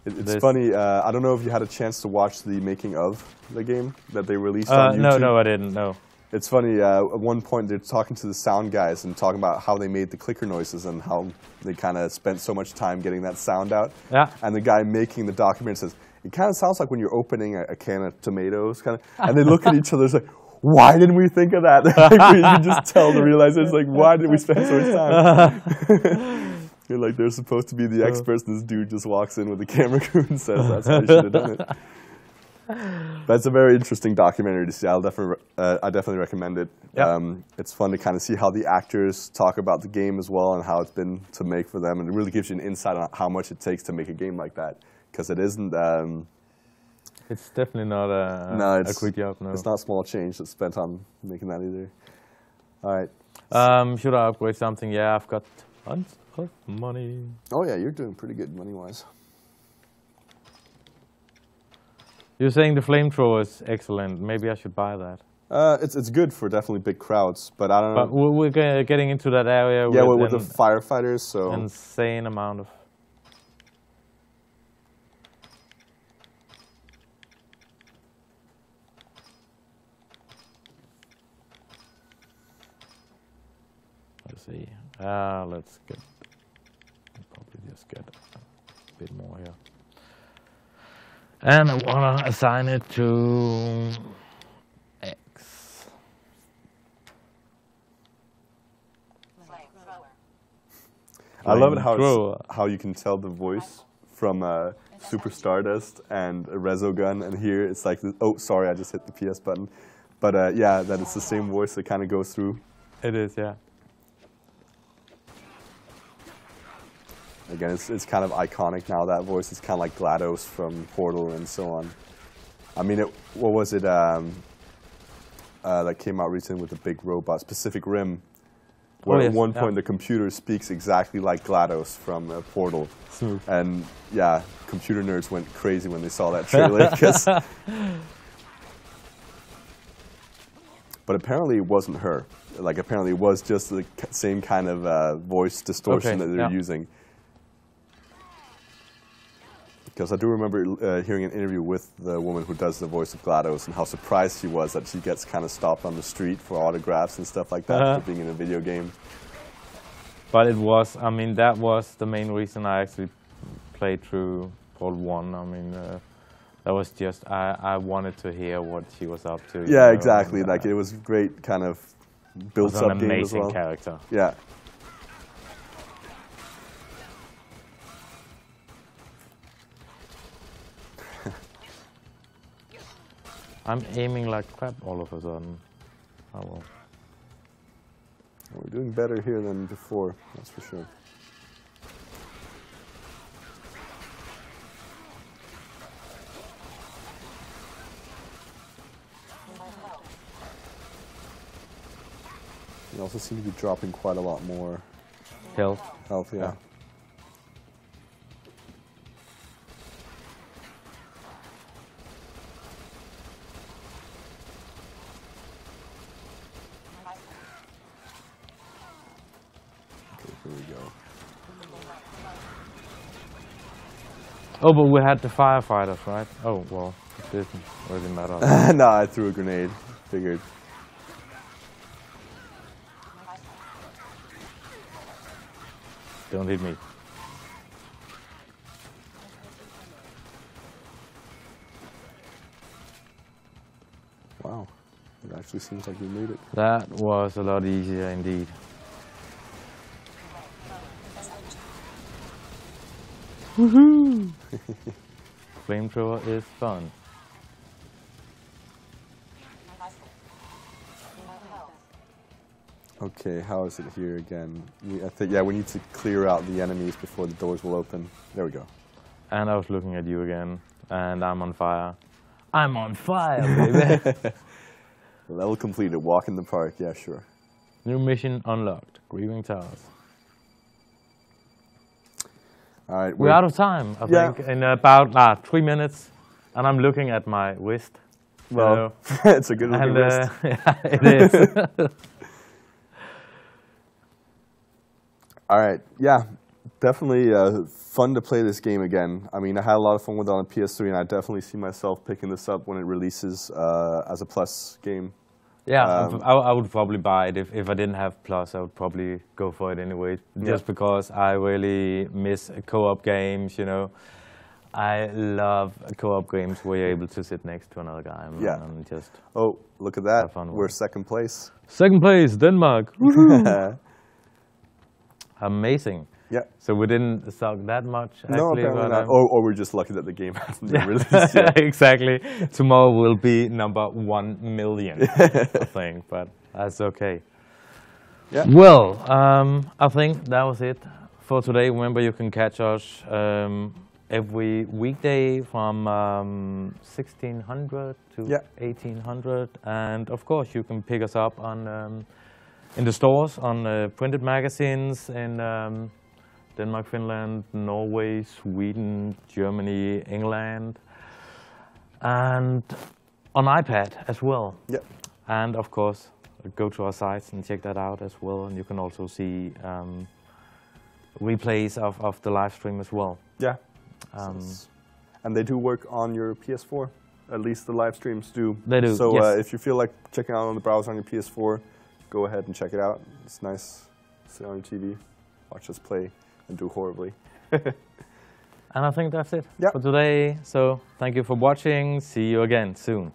It's funny, I don't know if you had a chance to watch the making of the game that they released on YouTube. No, I didn't, no. It's funny, at one point they're talking to the sound guys and talking about how they made the clicker noises and how they kind of spent so much time getting that sound out. Yeah. And the guy making the document says, it kind of sounds like when you're opening a can of tomatoes, kind of. And they look at each other, it's like, why didn't we think of that? Like, you can just tell the realizers, like, why did we spend so much time? You're like, they're supposed to be the experts. This dude just walks in with a camera crew and says that's how you should have done it. But it's a very interesting documentary to see. I definitely recommend it. Yep. It's fun to kind of see how the actors talk about the game as well and how it's been to make for them. And it really gives you an insight on how much it takes to make a game like that. Because it isn't... it's definitely not a quick job, no. It's not small change that's spent on making that either. All right. Should I upgrade something? Yeah, I've got tons of money. Oh yeah, you're doing pretty good money-wise. You're saying the flamethrower is excellent. Maybe I should buy that. It's good for definitely big crowds, but I don't know. But we're getting into that area with the firefighters, so... Insane amount of... Let's see. Let's get... Probably just get a bit more here. And I want to assign it to X. I love it how you can tell the voice from Super Stardust and a Resogun, and here it's like, oh, sorry, I just hit the PS button. But yeah, that it's the same voice that kind of goes through. It is, yeah. Again, it's kind of iconic now, that voice. It's kind of like GLaDOS from Portal and so on. I mean, what was it that came out recently with the big robot, Pacific Rim, where at one point the computer speaks exactly like GLaDOS from Portal. Smooth. And yeah, computer nerds went crazy when they saw that trailer. But apparently it wasn't her. Like, apparently it was just the same kind of voice distortion that they're using. Because I do remember hearing an interview with the woman who does the voice of GLaDOS and how surprised she was that she gets kind of stopped on the street for autographs and stuff like that for being in a video game. But it was, I mean, that was the main reason I actually played through Part 1. I mean, that was just, I wanted to hear what she was up to. Yeah, exactly. And, like, it was great kind of built up game as well. Amazing character. Yeah. I'm aiming like crap all of a sudden. Oh well. We're doing better here than before, that's for sure. You also seem to be dropping quite a lot more health. Health, yeah. Okay, here we go. Oh, but we had the firefighters, right? Oh, well, it didn't really matter. No, I threw a grenade. Figured. Don't hit me. Wow, it actually seems like we made it. That was a lot easier indeed. Woohoo! Flamethrower is fun. Okay, how is it here again? I think, yeah, we need to clear out the enemies before the doors will open. There we go. And I was looking at you again, and I'm on fire. I'm on fire, baby! Level completed, walk in the park, yeah, sure. New mission unlocked, Grieving Towers. All right, we're out of time, I think, in about 3 minutes, and I'm looking at my wrist. Well, it's a good looking wrist. Yeah, it is. All right, yeah, definitely fun to play this game again. I mean, I had a lot of fun with it on PS3, and I definitely see myself picking this up when it releases as a Plus game. Yeah, I would probably buy it. If I didn't have Plus, I would probably go for it anyway. Just because I really miss co-op games, you know. I love co-op games where you're able to sit next to another guy and just... Oh, look at that. We're second place. Second place, Denmark. Amazing. Yeah. So we didn't suck that much, actually. No, apparently not. Or we're just lucky that the game hasn't been released yet. Exactly. Tomorrow will be number 1 million, I think, but that's okay. Yeah. Well, I think that was it for today. Remember, you can catch us every weekday from 1600 to 1800. And, of course, you can pick us up on... in the stores, on printed magazines in Denmark, Finland, Norway, Sweden, Germany, England, and on iPad as well. Yep. And of course, go to our sites and check that out as well. And you can also see replays of the live stream as well. Yeah. And they do work on your PS4. At least the live streams do. They do. So yes. If you feel like checking out on the browser on your PS4, go ahead and check it out. It's nice. Sit on your TV, watch us play, and do horribly. And I think that's it for today. So thank you for watching. See you again soon.